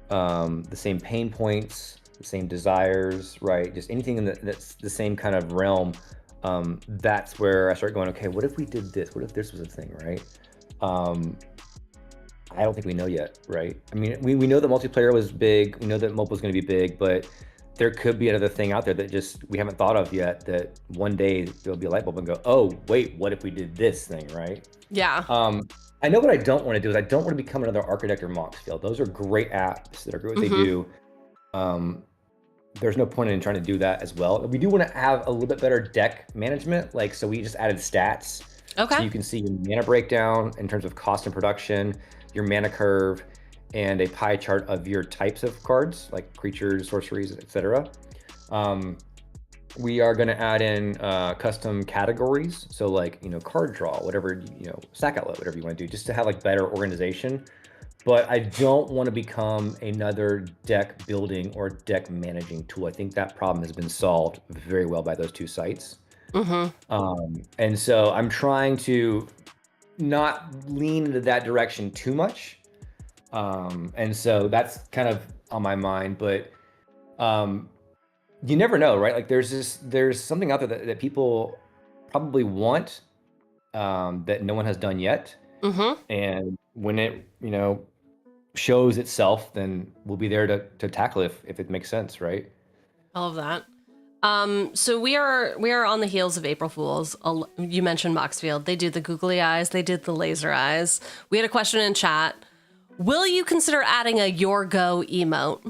the same pain points, the same desires, right? Just anything that's the same kind of realm. That's where I start going, okay, what if we did this? What if this was a thing, right? I don't think we know yet, right? I mean, we know that multiplayer was big. We know that mobile is going to be big, but there could be another thing out there that just we haven't thought of yet, that one day there'll be a light bulb and go, oh, wait, what if we did this thing, right? Yeah. I know what I don't want to do is I don't want to become another Architect or Moxfield. Those are great apps that are great what they do. There's no point in trying to do that as well. We do want to have a little bit better deck management. Like, so we just added stats. Okay. So you can see your mana breakdown in terms of cost and production, your mana curve, and a pie chart of your types of cards, like creatures, sorceries, etc. We are going to add in custom categories. So like, card draw, whatever, stack outlet, whatever you want to do, just to have like better organization. But I don't want to become another deck building or deck managing tool. I think that problem has been solved very well by those two sites. And so I'm trying to not lean into that direction too much. And so that's kind of on my mind, but you never know, right? Like there's something out there that people probably want that no one has done yet. And when it, shows itself, then we'll be there to tackle it if it makes sense, right? I love that. So we are on the heels of April Fools. You mentioned Moxfield. They do the googly eyes. They did the laser eyes. We had a question in chat. Will you consider adding a Your Go emote?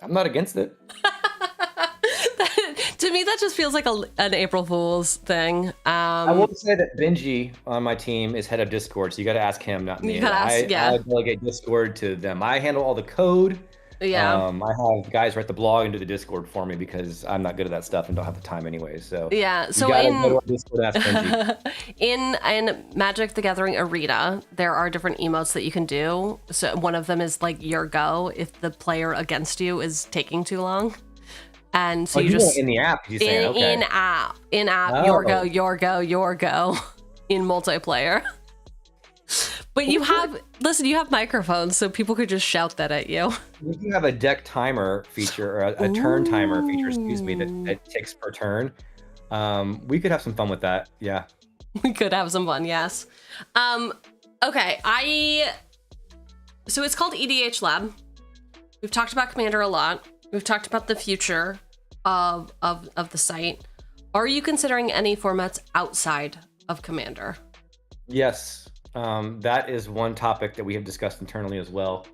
I'm not against it. To me, that just feels like an April Fool's thing. I will say that Benji on my team is head of Discord, so you got to ask him, not me. I delegate Discord to them. I handle all the code. Yeah. I have guys write the blog and do the Discord for me because I'm not good at that stuff and don't have the time anyway. So yeah. So go to Discord and ask Benji. in Magic the Gathering Arena, there are different emotes that you can do. So one of them is like Your Go if the player against you is taking too long. And so you just in the app, you say, okay. in app, Oh. Your Go in multiplayer. But you have microphones, so people could just shout that at you. We do have a deck timer feature, or a turn timer feature, excuse me, that ticks per turn. We could have some fun with that. Yeah. We could have some fun, yes. Okay, so it's called EDHLAB. We've talked about Commander a lot. We've talked about the future of the site. Are you considering any formats outside of Commander? Yes, that is one topic that we have discussed internally as well.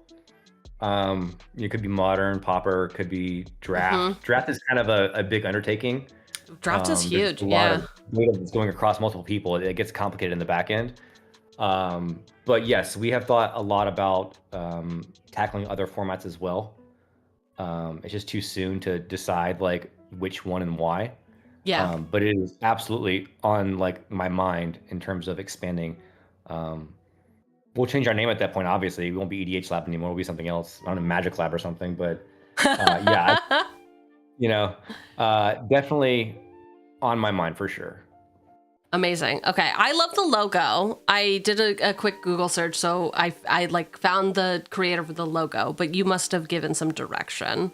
It could be modern, pauper, could be draft. Draft is kind of a big undertaking. Draft is huge, a lot of data that's going across multiple people. It gets complicated in the back end. But yes, we have thought a lot about tackling other formats as well. It's just too soon to decide like which one and why. Yeah. But it is absolutely on like my mind in terms of expanding. We'll change our name at that point. Obviously, we won't be EDHLAB anymore. We'll be something else. I don't know, Magic Lab or something. But yeah, definitely on my mind for sure. Amazing. Okay, I love the logo. I did a quick Google search, so I like found the creator of the logo, but you must have given some direction.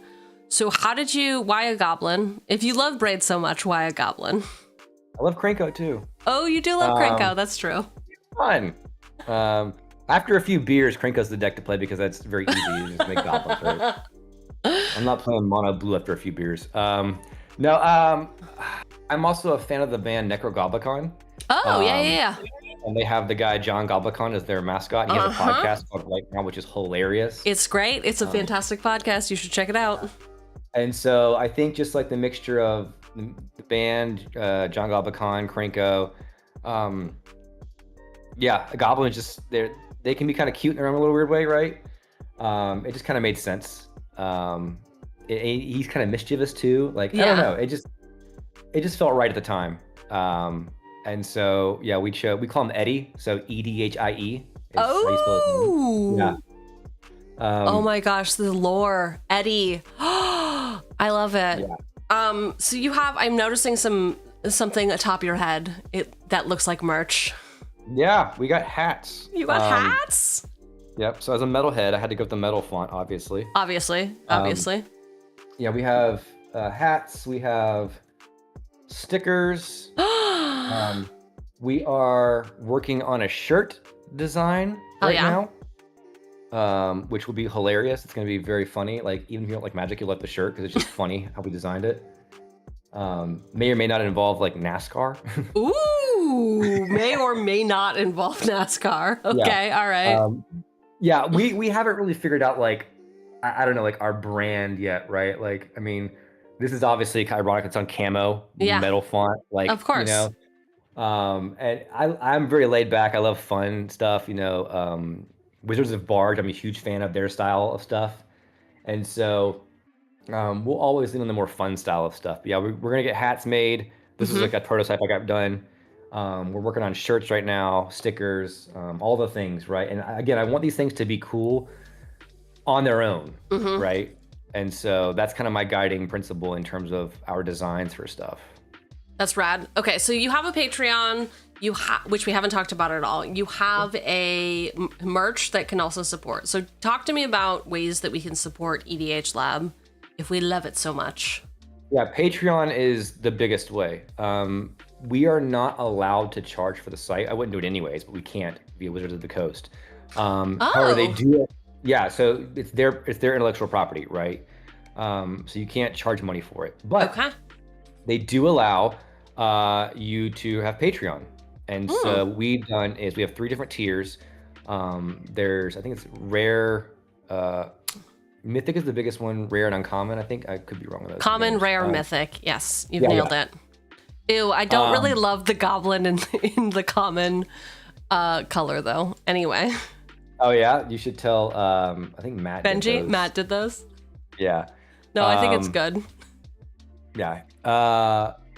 So why a goblin? If you love Braid so much, why a goblin? I love Cranko too. Oh, you do love Cranko. That's true. Fun. After a few beers, Cranko's the deck to play because that's very easy. You just make goblins, right? I'm not playing mono blue after a few beers. I'm also a fan of the band 𝕃𝕚𝕟𝕜𝕤𝕜. Oh, yeah. And they have the guy John Goblicon as their mascot. And he has a podcast called Right Now, which is hilarious. It's great. It's a fantastic podcast. You should check it out. And so I think just like the mixture of the band, John Goblicon, Cranko, a goblin is just they can be kind of cute in their own little weird way, right? It just kind of made sense. He's kind of mischievous too. Like I don't know. It just felt right at the time. And so we call him Eddie, so EDHIE. Oh. Yeah. Oh my gosh, the lore. Eddie. I love it. Yeah. So I'm noticing something atop your head. That looks like merch. Yeah, we got hats. You got hats? Yep. So as a metalhead, I had to go with the metal font, obviously. Obviously. Yeah, we have hats. We have stickers. We are working on a shirt design now, which will be hilarious. It's going to be very funny. Like even if you don't like Magic, you'll like the shirt because it's just funny how we designed it. May or may not involve like NASCAR. Ooh, may or may not involve NASCAR. Okay, all right. We haven't really figured out like I don't know like our brand yet, right? Like I mean, this is obviously ironic. It's on camo, metal font, like of course. And I'm very laid back. I love fun stuff, Wizards of Barge, I'm a huge fan of their style of stuff. And so we'll always lean on the more fun style of stuff. But yeah, we're going to get hats made. This is like a prototype I got done. We're working on shirts right now, stickers, all the things, right? And again, I want these things to be cool on their own, right? And so that's kind of my guiding principle in terms of our designs for stuff. That's rad. Okay, so you have a Patreon, which we haven't talked about at all. You have a merch that can also support. So talk to me about ways that we can support EDHLAB if we love it so much. Yeah, Patreon is the biggest way. We are not allowed to charge for the site. I wouldn't do it anyways, but we can't via Wizards of the Coast. However, they do it. Yeah, so it's their intellectual property, right? So you can't charge money for it. But they do allow you to have Patreon. And so what we've done is we have 3 different tiers. There's, I think it's rare, Mythic is the biggest one, rare and uncommon. I think I could be wrong with that. Common, rare, mythic. Yes, you've nailed it. Ew, I don't really love the goblin in the common color though. Anyway. Oh yeah, you should tell. I think Matt. Matt did those. Yeah. No, I think it's good. Yeah.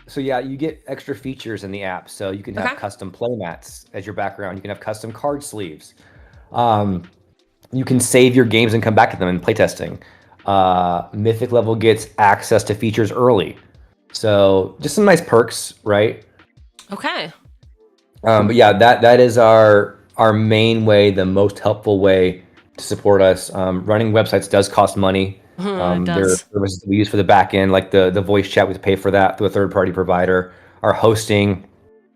So yeah, you get extra features in the app. So you can have custom playmats as your background. You can have custom card sleeves. You can save your games and come back to them in playtesting. Mythic level gets access to features early. So just some nice perks, right? Okay. But yeah, that is our main way, the most helpful way to support us. Running websites does cost money. There are services we use for the back end, like the voice chat, we pay for that through a third-party provider. Our hosting,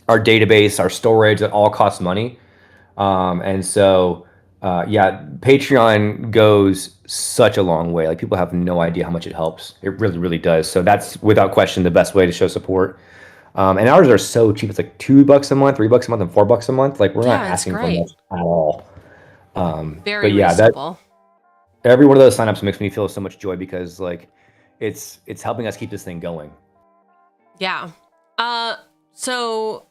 our database, our storage, that all costs money. And so Yeah, Patreon goes such a long way. Like people have no idea how much it helps. It really, really does. So that's without question the best way to show support. And ours are so cheap. It's like $2 a month, $3 a month, and $4 a month. Like we're not Yeah, it's asking for great. much at all. Very But yeah, reasonable. every one of those signups makes me feel so much joy because like it's helping us keep this thing going. Yeah. So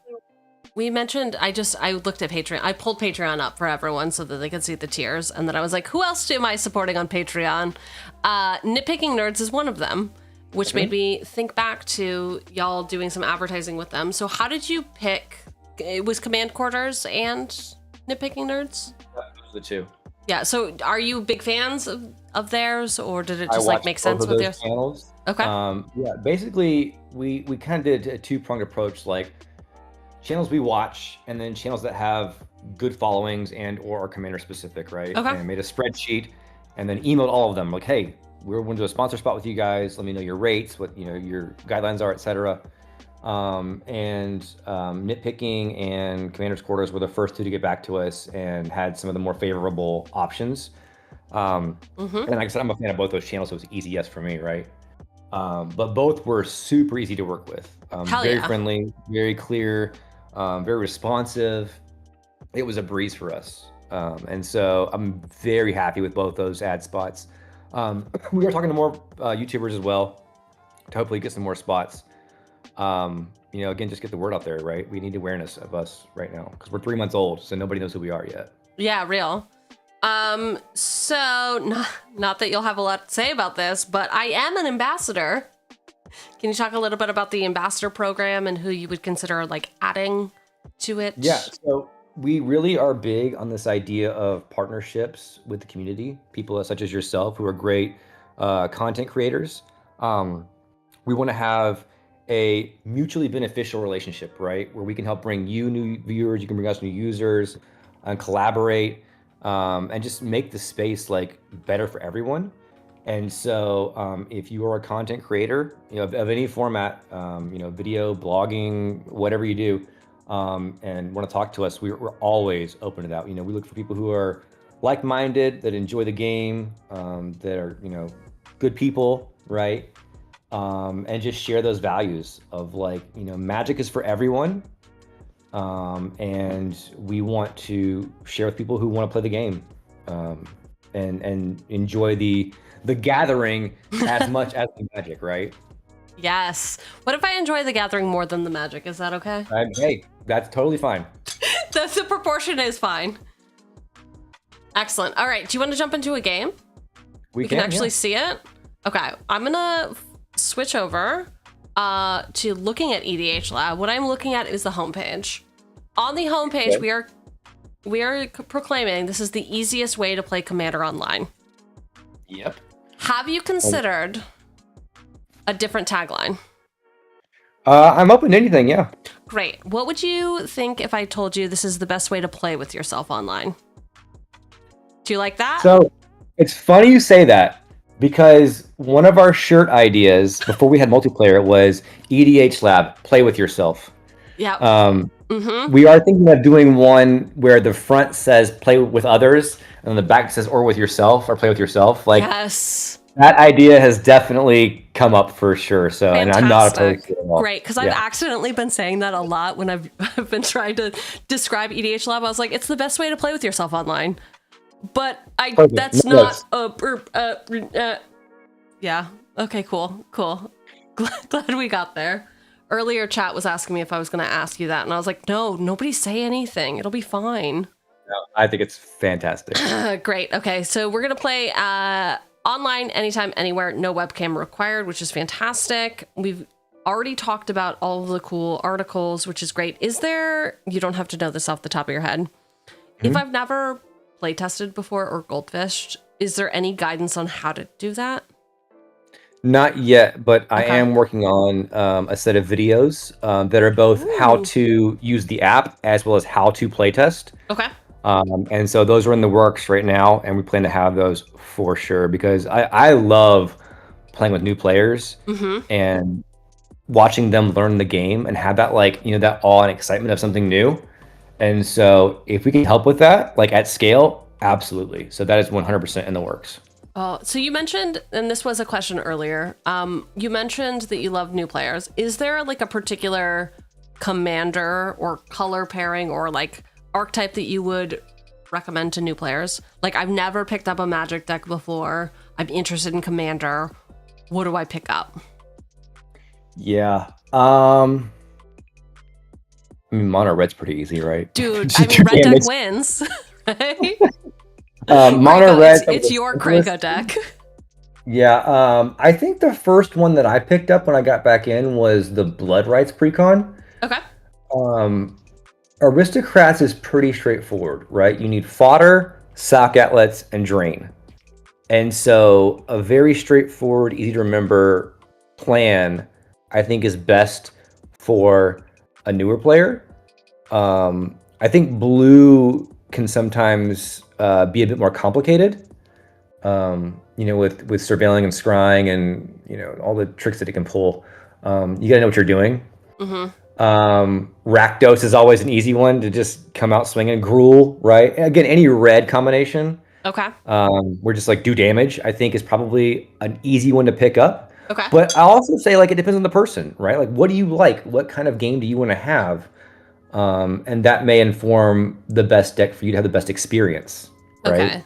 we mentioned, I looked at Patreon. I pulled Patreon up for everyone so that they could see the tiers. And then I was like, who else am I supporting on Patreon? Nitpicking Nerds is one of them, which made me think back to y'all doing some advertising with them. So how did you pick? It was Command Quarters and Nitpicking Nerds? Those are the two. Yeah. So are you big fans of theirs, or did it I just like watch make both sense of with those yours? channels. Okay. Yeah, basically we kind of did a two-pronged approach, like channels we watch and then channels that have good followings and or are commander specific, right? Okay. And made a spreadsheet and then emailed all of them like, hey, we're going to do a sponsor spot with you guys. Let me know your rates, what your guidelines are, etc. Nitpicking and Commander's Quarters were the first two to get back to us and had some of the more favorable options. And like I said, I'm a fan of both those channels, so it's easy yes for me, right? But both were super easy to work with. Very friendly, very clear, very responsive. It was a breeze for us. And so I'm very happy with both those ad spots. We are talking to more YouTubers as well to hopefully get some more spots. Again, just get the word out there, right? We need awareness of us right now because we're 3 months old, so nobody knows who we are yet. Yeah, real. So not that you'll have a lot to say about this, but I am an ambassador. Can you talk a little bit about the ambassador program and who you would consider like adding to it? Yeah, so we really are big on this idea of partnerships with the community, people such as yourself who are great content creators. We want to have a mutually beneficial relationship, right? Where we can help bring you new viewers, you can bring us new users, and collaborate, and just make the space like better for everyone. And so if you are a content creator, of any format, video, blogging, whatever you do, and want to talk to us, we're always open to that. We look for people who are like-minded, that enjoy the game, that are, good people, right? And just share those values of like, magic is for everyone. And we want to share with people who want to play the game, and enjoy the gathering as much as the magic, right? Yes. What if I enjoy the gathering more than the magic? Is that okay? Hey, that's totally fine. The proportion is fine. Excellent. All right. Do you want to jump into a game? We can actually see it. Okay. I'm gonna switch over to looking at EDHLAB. What I'm looking at is the homepage. On the homepage, we are proclaiming this is the easiest way to play Commander Online. Yep. Have you considered a different tagline? I'm open to anything, yeah. Great. What would you think if I told you this is the best way to play with yourself online? Do you like that? So it's funny you say that because one of our shirt ideas before we had multiplayer was EDHLAB, play with yourself. Yeah. We are thinking of doing one where the front says play with others and the back says or with yourself or play with yourself. Like, yes. That idea has definitely come up for sure. So, Fantastic. And I'm not opposed to it at all. Great, because I've accidentally been saying that a lot when I've been trying to describe EDHLAB. I was like, it's the best way to play with yourself online. But that's not yeah. Okay, cool. Glad we got there. Earlier, chat was asking me if I was going to ask you that, and I was like, no, nobody say anything. It'll be fine. No, I think it's fantastic. Great. Okay, so we're going to play online, anytime, anywhere, no webcam required, which is fantastic. We've already talked about all of the cool articles, which is great. Is there, you don't have to know this off the top of your head, if I've never play tested before or goldfished, is there any guidance on how to do that? Not yet, but I am working on a set of videos that are both how to use the app as well as how to playtest. Okay. And so those are in the works right now, and we plan to have those for sure because I love playing with new players and watching them learn the game and have that that awe and excitement of something new. And so if we can help with that, like at scale, Absolutely. So that is 100% in the works. Oh, so you mentioned, and this was a question earlier, you mentioned that you love new players. Is there like a particular commander or color pairing or like archetype that you would recommend to new players? Like, I've never picked up a Magic deck before. I'm interested in commander. What do I pick up? Yeah. I mean, mono red's pretty easy, right? Dude, I mean, red deck wins, right? Mono red. It's your Krakow deck. Yeah. I think the first one that I picked up when I got back in was the Blood Rights precon. Okay. Aristocrats is pretty straightforward, right? You need fodder, sock outlets, and drain. And so a very straightforward, easy to remember plan, I think, is best for a newer player. I think blue can sometimes be a bit more complicated, with surveilling and scrying and, all the tricks that it can pull. You gotta know what you're doing. Rakdos is always an easy one to just come out swinging. Gruul, right? Again, any red combination. Okay. We're just like do damage, I think, is probably an easy one to pick up. Okay. But I also say, like, it depends on the person, right? Like, what do you like? What kind of game do you want to have? And that may inform the best deck for you to have the best experience, right? Okay.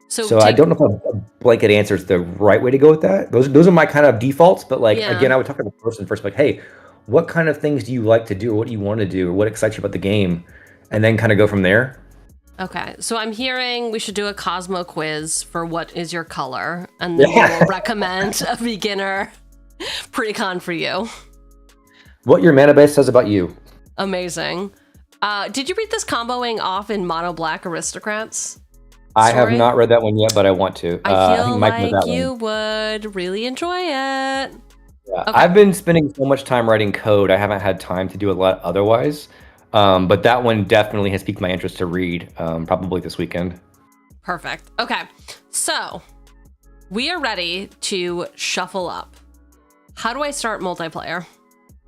So I don't know if a blanket answer is the right way to go with that. Those are my kind of defaults, but again, I would talk to the person first, like, hey, what kind of things do you like to do, or what do you want to do, or what excites you about the game, and then kind of go from there. Okay, so I'm hearing we should do a Cosmo quiz for what is your color, and then we'll recommend a beginner precon for you. What your mana base says about you. Amazing. Did you read this comboing off in Mono Black Aristocrats? I have not read that one yet, but I want to. I feel like you would really enjoy it. Yeah. Okay. I've been spending so much time writing code, I haven't had time to do a lot otherwise. But that one definitely has piqued my interest to read, probably this weekend. Perfect. Okay, so we are ready to shuffle up. How do I start multiplayer?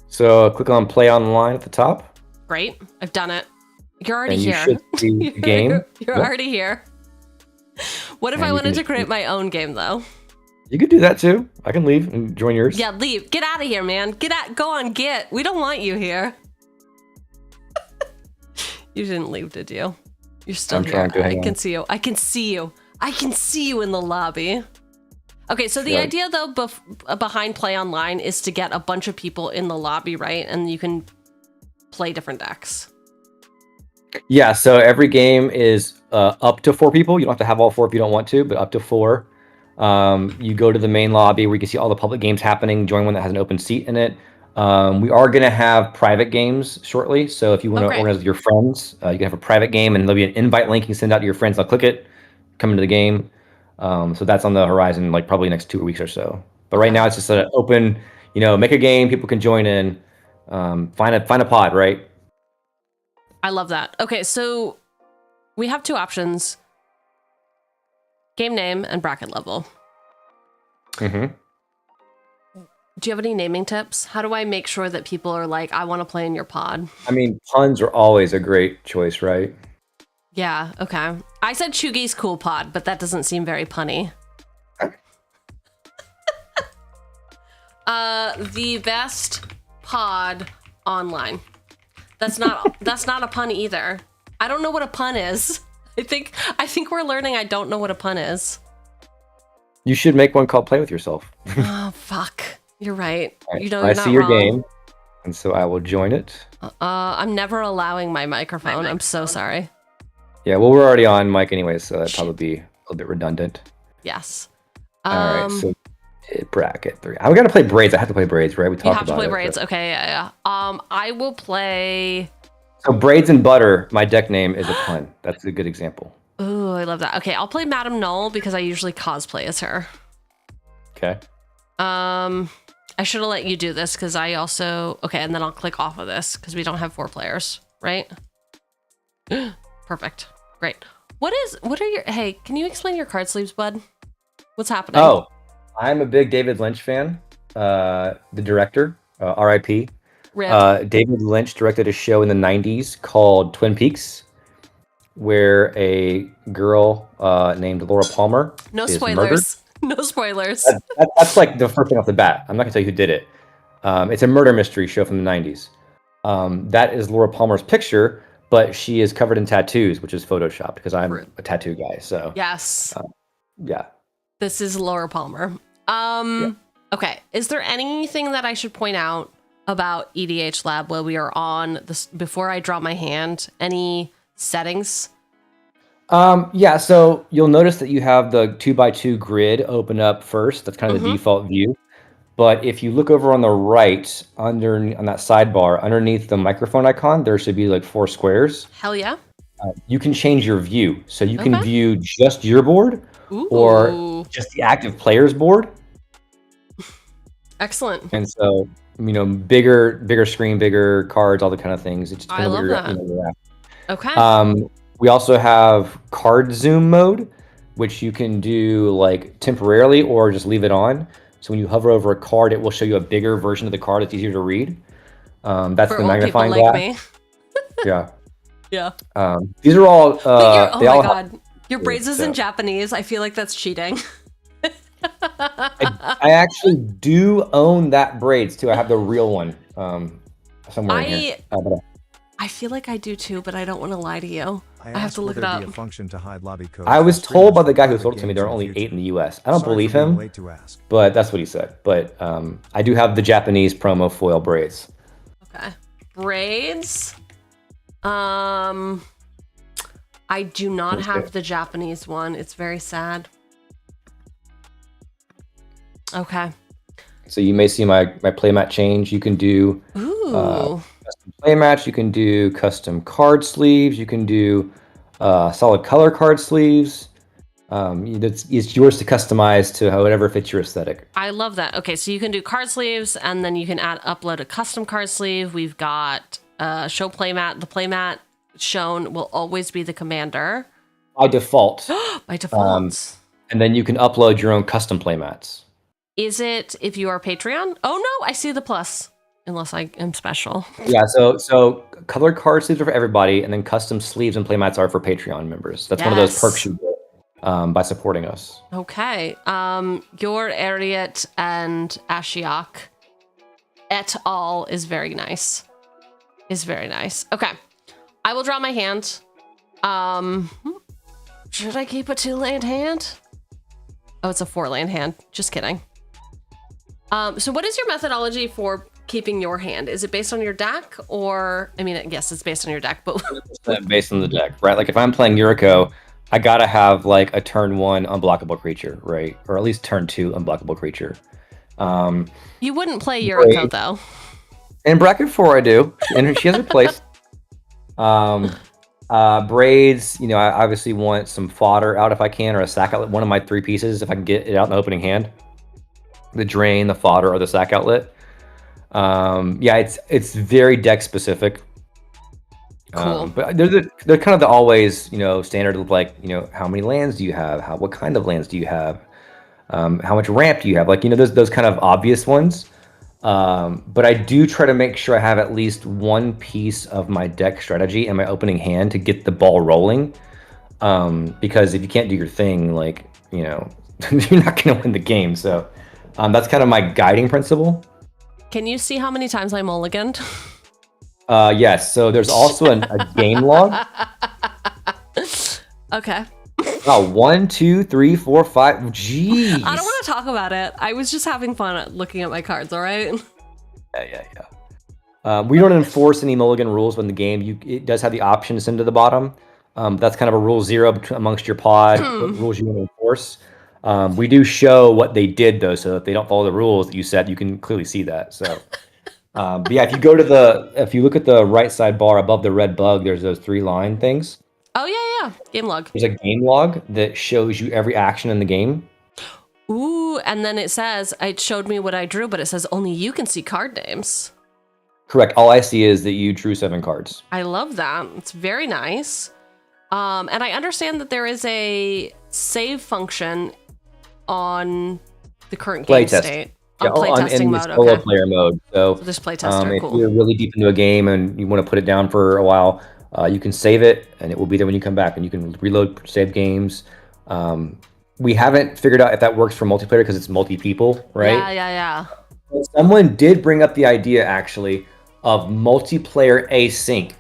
So click on play online at the top. Great, I've done it. You're already and you here. Should see the game. You're already here. What if I wanted to create my own game, though? You could do that too. I can leave and join yours. Yeah, leave. Get out of here, man. Get out. Go on, get. We don't want you here. You didn't leave, did you? You're still here. I can see you. I can see you. I can see you in the lobby. Okay, so the idea, though, behind Play Online is to get a bunch of people in the lobby, right? And you can play different decks. Yeah, so every game is up to 4 people. You don't have to have all 4 if you don't want to, but up to 4. You go to the main lobby where you can see all the public games happening. Join one that has an open seat in it. We are going to have private games shortly. So if you want to organize with your friends, you can have a private game, and there'll be an invite link you can send out to your friends. They'll click it, come into the game. So that's on the horizon, like probably next 2 weeks or so. But right now it's just an open, make a game. People can join in. Find a pod, right? I love that. Okay, so we have 2 options. Game name and bracket level. Mm-hmm. Do you have any naming tips? How do I make sure that people are like, I want to play in your pod? I mean, puns are always a great choice, right? Yeah, okay. I said Cheugy's cool pod, but that doesn't seem very punny. The best pod online. That's not a pun either. I don't know what a pun is. I think we're learning I don't know what a pun is. You should make one called Play With Yourself. Oh, fuck. You're right. Right. You're I see not your wrong. game, and so I will join it. I'm never allowing my microphone. I'm so sorry. Yeah, well, we're already on mic anyway, so that'd probably be a little bit redundant. Yes. All right, so bracket 3. I got to play braids. I have to play braids, right? We talked about it. You have to play braids. But... Okay, yeah. I will play... So braids and butter, my deck name is a pun. That's a good example. Ooh, I love that. Okay, I'll play Madame Null because I usually cosplay as her. Okay. I should have let you do this because I also... Okay, and then I'll click off of this because we don't have 4 players, right? Perfect. Great. What are your... Hey, can you explain your card sleeves, bud? What's happening? Oh, I'm a big David Lynch fan. The director, R.I.P. David Lynch directed a show in the 90s called Twin Peaks. where a girl named Laura Palmer No is spoilers. murdered. No spoilers. That's like the first thing off the bat. I'm not gonna tell you who did it. It's a murder mystery show from the 90s. That is Laura Palmer's picture, but she is covered in tattoos, which is photoshopped because I'm a tattoo guy. So yes, yeah. This is Laura Palmer. Yeah. Okay. Is there anything that I should point out about EDHLAB while we are on this before I draw my hand? Any settings? Yeah, so you'll notice that you have the 2x2 grid open up first. That's kind of the default view. But if you look over on the right, on that sidebar, underneath the microphone icon, there should be like 4 squares. Hell yeah. You can change your view. So you can view just your board or just the active player's board. Excellent. And so, bigger screen, bigger cards, all the kind of things. It's I love that. You're at. Okay. We also have card zoom mode, which you can do like temporarily or just leave it on. So when you hover over a card, it will show you a bigger version of the card that's easier to read. That's For the old magnifying people glass. like me. Yeah. Yeah. These are all. Oh they my all god. Your braids is in so. Japanese. I feel like that's cheating. I actually do own that braids too. I have the real one somewhere in here. I feel like I do too, but I don't want to lie to you. I have to look it up. A function to hide lobby code. I was told by the guy who sold it to me there are only 8 in the US. I don't believe him, but that's what he said. But I do have the Japanese promo foil braids. Okay. Braids. I do not have the Japanese one. It's very sad. Okay. So you may see my playmat change. You can do custom playmatch. You can do custom card sleeves. You can do solid color card sleeves. It's yours to customize to whatever fits your aesthetic. I love that. Okay, so you can do card sleeves, and then you can upload a custom card sleeve. We've got show playmat. The playmat shown will always be the commander. By default. By default. And then you can upload your own custom playmats. Is it if you are Patreon? Oh no, I see the plus. Unless I am special. Yeah, so color card sleeves are for everybody, and then custom sleeves and playmats are for Patreon members. That's one of those perks you get by supporting us. Okay. Your Ariat and Ashiok et al. Is very nice. Okay. I will draw my hand. Should I keep a 2-land hand? Oh, it's a 4-land hand. Just kidding. So what is your methodology for keeping your hand? Is it based on your deck, or I mean, yes, it's based on your deck, but based on the deck, right? Like if I'm playing Yuriko, I gotta have like a turn 1 unblockable creature, right? Or at least turn 2 unblockable creature. You wouldn't play Yuriko though. In bracket 4, I do, and she has a place. Braids, I obviously want some fodder out if I can, or a sack outlet. One of my 3 pieces, if I can get it out in the opening hand. The drain, the fodder, or the sack outlet. Yeah, it's very deck specific. Cool. But they're kind of the always, standard of like, how many lands do you have? What kind of lands do you have? How much ramp do you have? Like, those kind of obvious ones. But I do try to make sure I have at least one piece of my deck strategy in my opening hand to get the ball rolling. Because if you can't do your thing, like, you're not going to win the game. So that's kind of my guiding principle. Can you see how many times I mulliganed? Yes. So there's also a game log. Okay. Oh, 1, 2, 3, 4, 5. Jeez. I don't want to talk about it. I was just having fun at looking at my cards, all right? Yeah. We don't enforce any mulligan rules when the game. It does have the option to send to the bottom. That's kind of a rule 0 amongst your pod. What rules you want to enforce. We do show what they did though, so if they don't follow the rules that you set, you can clearly see that. So, but yeah, if you look at the right side bar above the red bug, there's those 3-line things. Oh yeah, game log. There's a game log that shows you every action in the game. Ooh, and then it says it showed me what I drew, but it says only you can see card names. Correct. All I see is that you drew 7 cards. I love that. It's very nice. And I understand that there is a save function on the current game state. On playtesting mode, in solo player mode. So there's playtester, if cool. you're really deep into a game and you want to put it down for a while, You can save it, and it will be there when you come back, and you can reload save games. We haven't figured out if that works for multiplayer because it's multi-people, right? Yeah. Someone did bring up the idea, actually, of multiplayer async.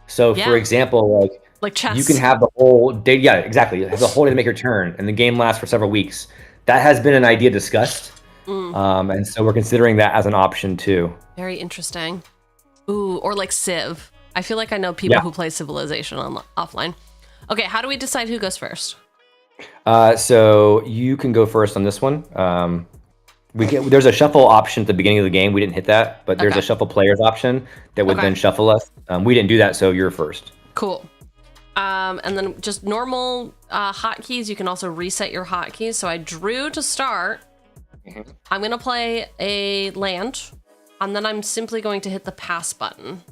So, for example, like chess. you can have the whole day. Yeah, exactly. Have the whole day to make your turn, and the game lasts for several weeks. That has been an idea discussed, and so we're considering that as an option too. Very interesting. Ooh, or like Civ. I feel like I know people who play Civilization offline. Okay, how do we decide who goes first? So you can go first on this one. There's a shuffle option at the beginning of the game. We didn't hit that, but there's a shuffle players option that would then shuffle us. We didn't do that, so you're first. Cool. And then just normal hotkeys. You can also reset your hotkeys. So I drew to start. I'm going to play a land, and then I'm simply going to hit the pass button.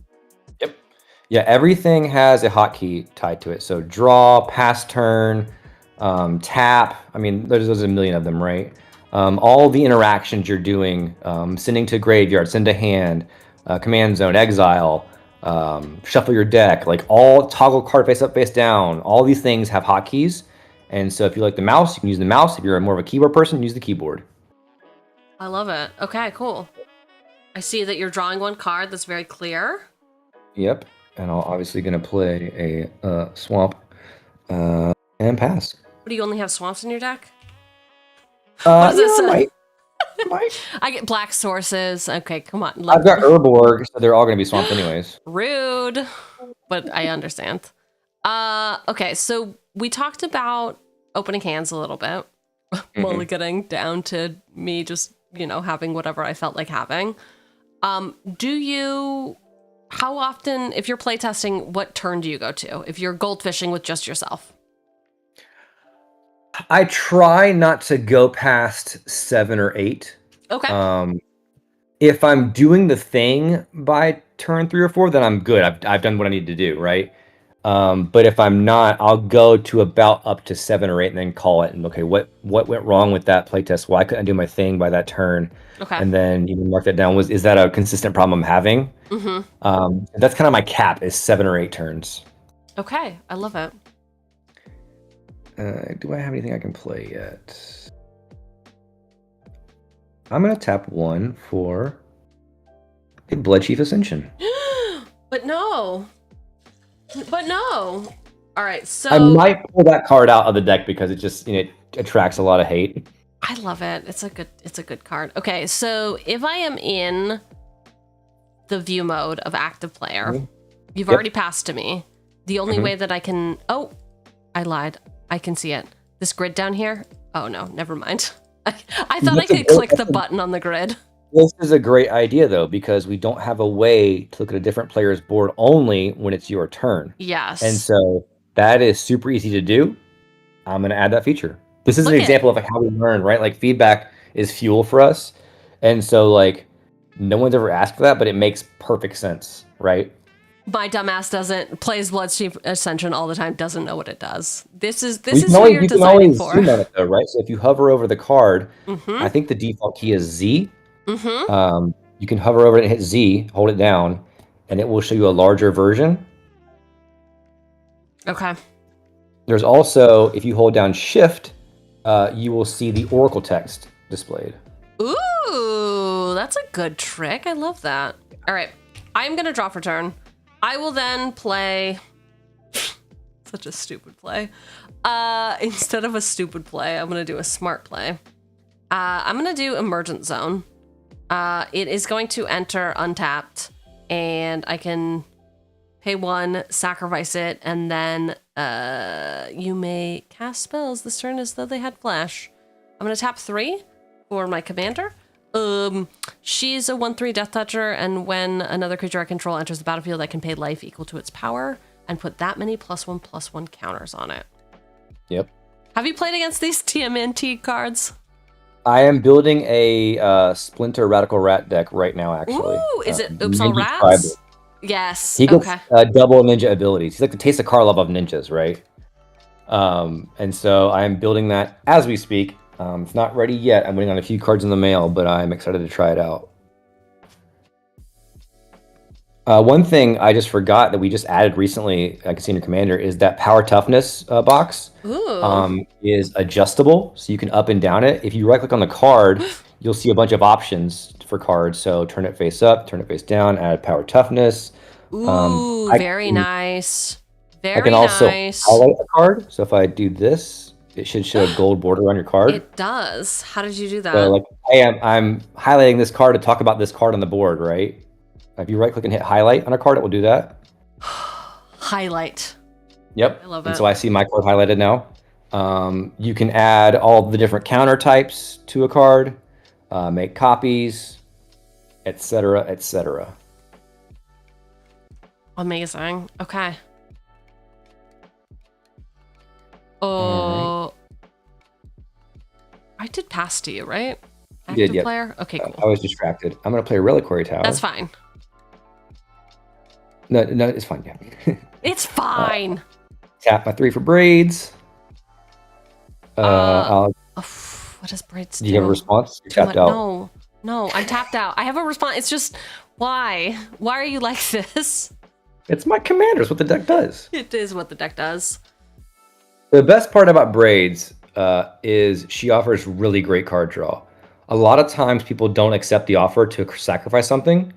Yep. Yeah, everything has a hotkey tied to it. So draw, pass turn, tap. I mean, there's a million of them, right? All the interactions you're doing, sending to graveyard, send to hand, command zone, exile, shuffle your deck, like all toggle card face up, face down. All these things have hotkeys. And so if you like the mouse, you can use the mouse. If you're more of a keyboard person, use the keyboard. I love it. Okay, cool. I see that you're drawing one card that's very clear. Yep. And I'm obviously going to play a swamp and pass. What, do you only have swamps in your deck? What does this say? Might. I get black sources. Okay, come on. I've got Herborg, so they're all going to be swamps anyways. Rude, but I understand. Okay, so we talked about opening hands a little bit. Mulliganing down to me just, having whatever I felt like having. How often, if you're playtesting, what turn do you go to? If you're goldfishing with just yourself? I try not to go past 7 or 8. Okay. If I'm doing the thing by turn 3 or 4, then I'm good. I've done what I need to do, right? But if I'm not, I'll go to about up to 7 or 8 and then call it. And okay, what went wrong with that playtest? Why couldn't I do my thing by that turn? Okay. And then you can mark that down. Is that a consistent problem I'm having? That's kind of my cap, is 7 or 8 turns. Okay, I love it. Do I have anything I can play yet? I'm going to tap 1 for a Blood Chief Ascension. But no. All right, so I might pull that card out of the deck because it just it attracts a lot of hate. I love it. It's a good card. Okay, so if I am in the view mode of active player, you've already passed to me. The only way that I can... Oh, I lied. I can see it. This grid down here? Oh, no, never mind. I thought I could click the button on the grid. This is a great idea, though, because we don't have a way to look at a different player's board only when it's your turn. Yes. And so that is super easy to do. I'm going to add that feature. This is an example of how we learn, right? Like, feedback is fuel for us. And so, no one's ever asked for that, but it makes perfect sense, right? My dumbass plays Blood Chief Ascension all the time, doesn't know what it does. This is what you're you can designing always for. zoom on it, though, right? So if you hover over the card, I think the default key is Z. You can hover over it and hit Z, hold it down, and it will show you a larger version. Okay. There's also, if you hold down Shift, you will see the Oracle text displayed. Ooh, that's a good trick. I love that. All right, I'm going to draw for turn. I will then play... Such a stupid play. Instead of a stupid play, I'm going to do a smart play. I'm going to do Emergent Zone. It is going to enter untapped, and I can pay 1, sacrifice it, and then you may cast spells this turn as though they had flash. I'm going to tap 3 for my commander. She's a 1/3 Death Toucher, and when another creature I control enters the battlefield, I can pay life equal to its power and put that many +1/+1 counters on it. Yep. Have you played against these TMNT cards? I am building a Splinter Radical Rat deck right now, actually. Ooh, is it Oops All Ninja Rats? Tribal. Yes. He gets okay. Double ninja abilities. He's like the Taste of Karlov of ninjas, right? And so I am building that as we speak. It's not ready yet. I'm waiting on a few cards in the mail, but I'm excited to try it out. One thing I just forgot that we just added recently, I can see in your commander, is that power toughness box is adjustable, so you can up and down it. If you right click on the card, you'll see a bunch of options for cards. So turn it face up, turn it face down, add power toughness. Ooh, very nice. I can also highlight a card. So if I do this, it should show a gold border on your card. It does. How did you do that? So like, hey, I'm highlighting this card to talk about this card on the board, right? If you right click and hit highlight on a card, it will do that. Highlight. Yep. I love it. And so I see my card highlighted now. You can add all the different counter types to a card, make copies, etc., etc. Amazing. Okay. Oh, I did pass to you, right? You did, yeah. Player? Okay, cool. I was distracted. I'm going to play Reliquary Tower. That's fine. No, it's fine. Yeah. It's fine. Tap my 3 for braids. What does braids do? Do you have a response? You're tapped out. No, I'm tapped out. I have a response. It's just, why? Why are you like this? It's my commander. It's what the deck does. It is what the deck does. The best part about braids is she offers really great card draw. A lot of times people don't accept the offer to sacrifice something.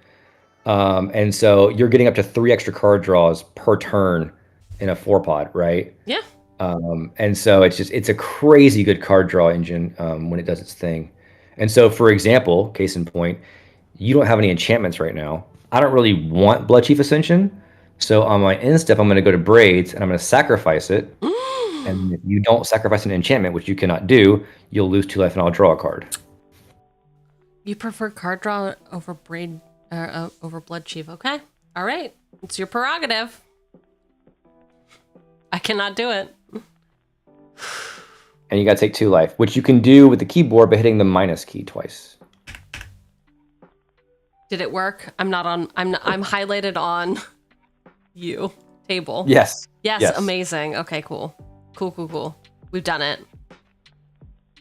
And so you're getting up to 3 extra card draws per turn in a 4-pod, right? Yeah. And so it's a crazy good card draw engine when it does its thing. And so, for example, case in point, you don't have any enchantments right now. I don't really want Blood Chief Ascension. So on my end step, I'm going to go to Braids and I'm going to sacrifice it. And if you don't sacrifice an enchantment, which you cannot do, you'll lose 2 life and I'll draw a card. You prefer card draw over over Blood Chief? Okay. All right. It's your prerogative. I cannot do it. And you got to take 2 life, which you can do with the keyboard by hitting the minus key twice. Did it work? I'm highlighted on you table. Yes. Yes. Amazing. Okay, cool. Cool. We've done it.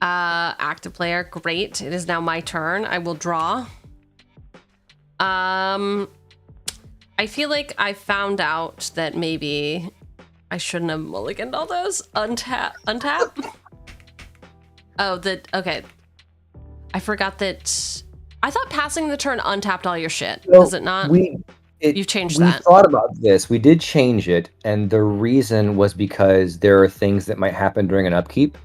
Active player. Great. It is now my turn. I will draw. I feel like I found out that maybe I shouldn't have mulliganed all those. Untap. Okay. I forgot that. I thought passing the turn untapped all your shit. So Does it not? You've changed that. We thought about this. We did change it, and the reason was because there are things that might happen during an upkeep,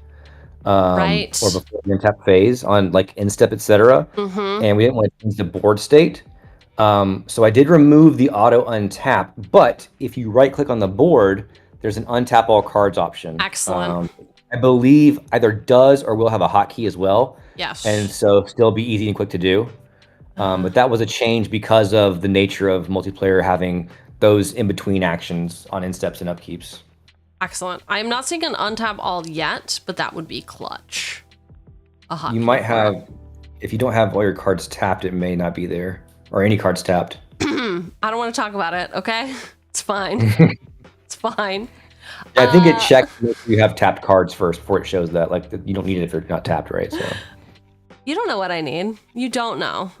right, or before the untap phase on like instep, etc. And we didn't want to change the board state. So I did remove the auto untap, but if you right click on the board, there's an untap all cards option. Excellent. I believe either does or will have a hotkey as well. Yes. And so still be easy and quick to do. But that was a change because of the nature of multiplayer having those in-between actions on insteps and upkeeps. Excellent. I am not seeing an untap all yet, but that would be clutch. You might have, if you don't have all your cards tapped, it may not be there. Or any cards tapped. I don't want to talk about it, okay? It's fine. It's fine. Yeah, I think it checks if you have tapped cards first before it shows that. Like, you don't need it if they're not tapped, right? So. You don't know what I need. You don't know.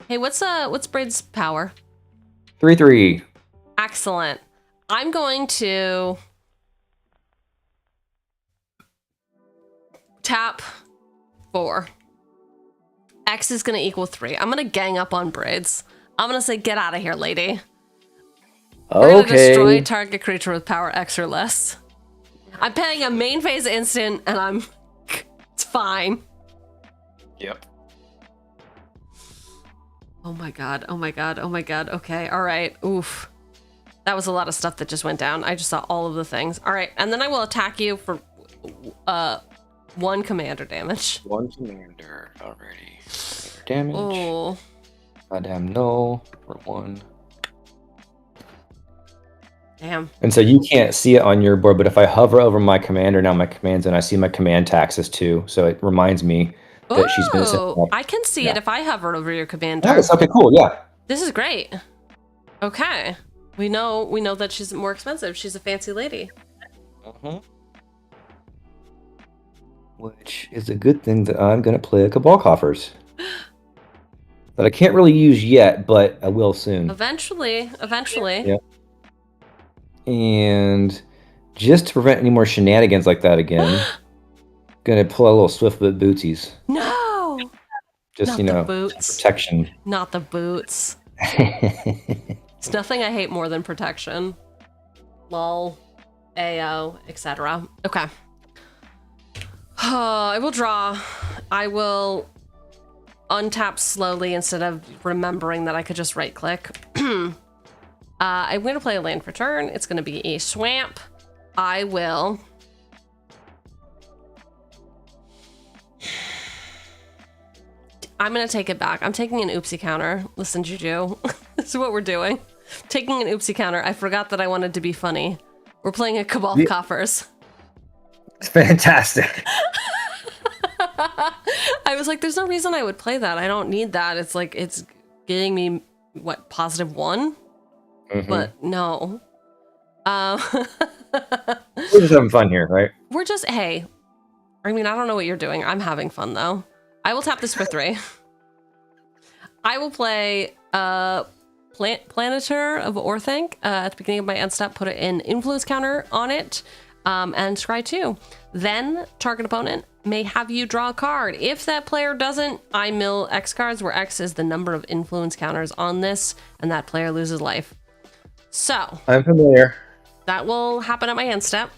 Hey, what's Braid's power? 3/3. Excellent. I'm going to tap 4. X is going to equal 3. I'm going to gang up on Braids. I'm going to say, get out of here, lady. We're going to destroy target creature with power X or less. I'm paying a main phase instant, and it's fine. Yep. Oh my god. Okay, all right. Oof. That was a lot of stuff that just went down. I just saw all of the things. All right, and then I will attack you for 1 commander damage. 1 commander already. Damage. Oh. Goddamn no for 1. Damn. And so you can't see it on your board, but if I hover over my commander, now my commands, and I see my command taxes too. So it reminds me that she's been set up. I can see it if I hover over your commander. Nice. Okay, cool. Yeah. This is great. Okay. We know that she's more expensive. She's a fancy lady. Which is a good thing that I'm going to play a Cabal Coffers. that I can't really use yet, but I will soon. Eventually. Yep. And just to prevent any more shenanigans like that again, gonna pull out a little Swiftfoot bootsies. No! Just, Not the boots. protection. Not the boots. It's nothing I hate more than protection. Lol. AO, etc. Okay. I will draw. I will untap slowly instead of remembering that I could just right click. I'm going to play a land for turn. It's going to be a swamp. I will... I'm going to take it back. I'm taking an oopsie counter. Listen, Juju. This is what we're doing. Taking an oopsie counter. I forgot that I wanted to be funny. We're playing a Cabal of Coffers. It's fantastic. I was like, there's no reason I would play that. I don't need that. It's like, it's getting me, what, +1? But no. We're just having fun here, right? We're just, hey. I mean, I don't know what you're doing. I'm having fun, though. I will tap this for 3. I will play Planeter of Orthanc at the beginning of my end step, put an influence counter on it, and scry 2. Then target opponent may have you draw a card. If that player doesn't, I mill X cards, where X is the number of influence counters on this, and that player loses life. So I'm familiar. that will happen at my end step.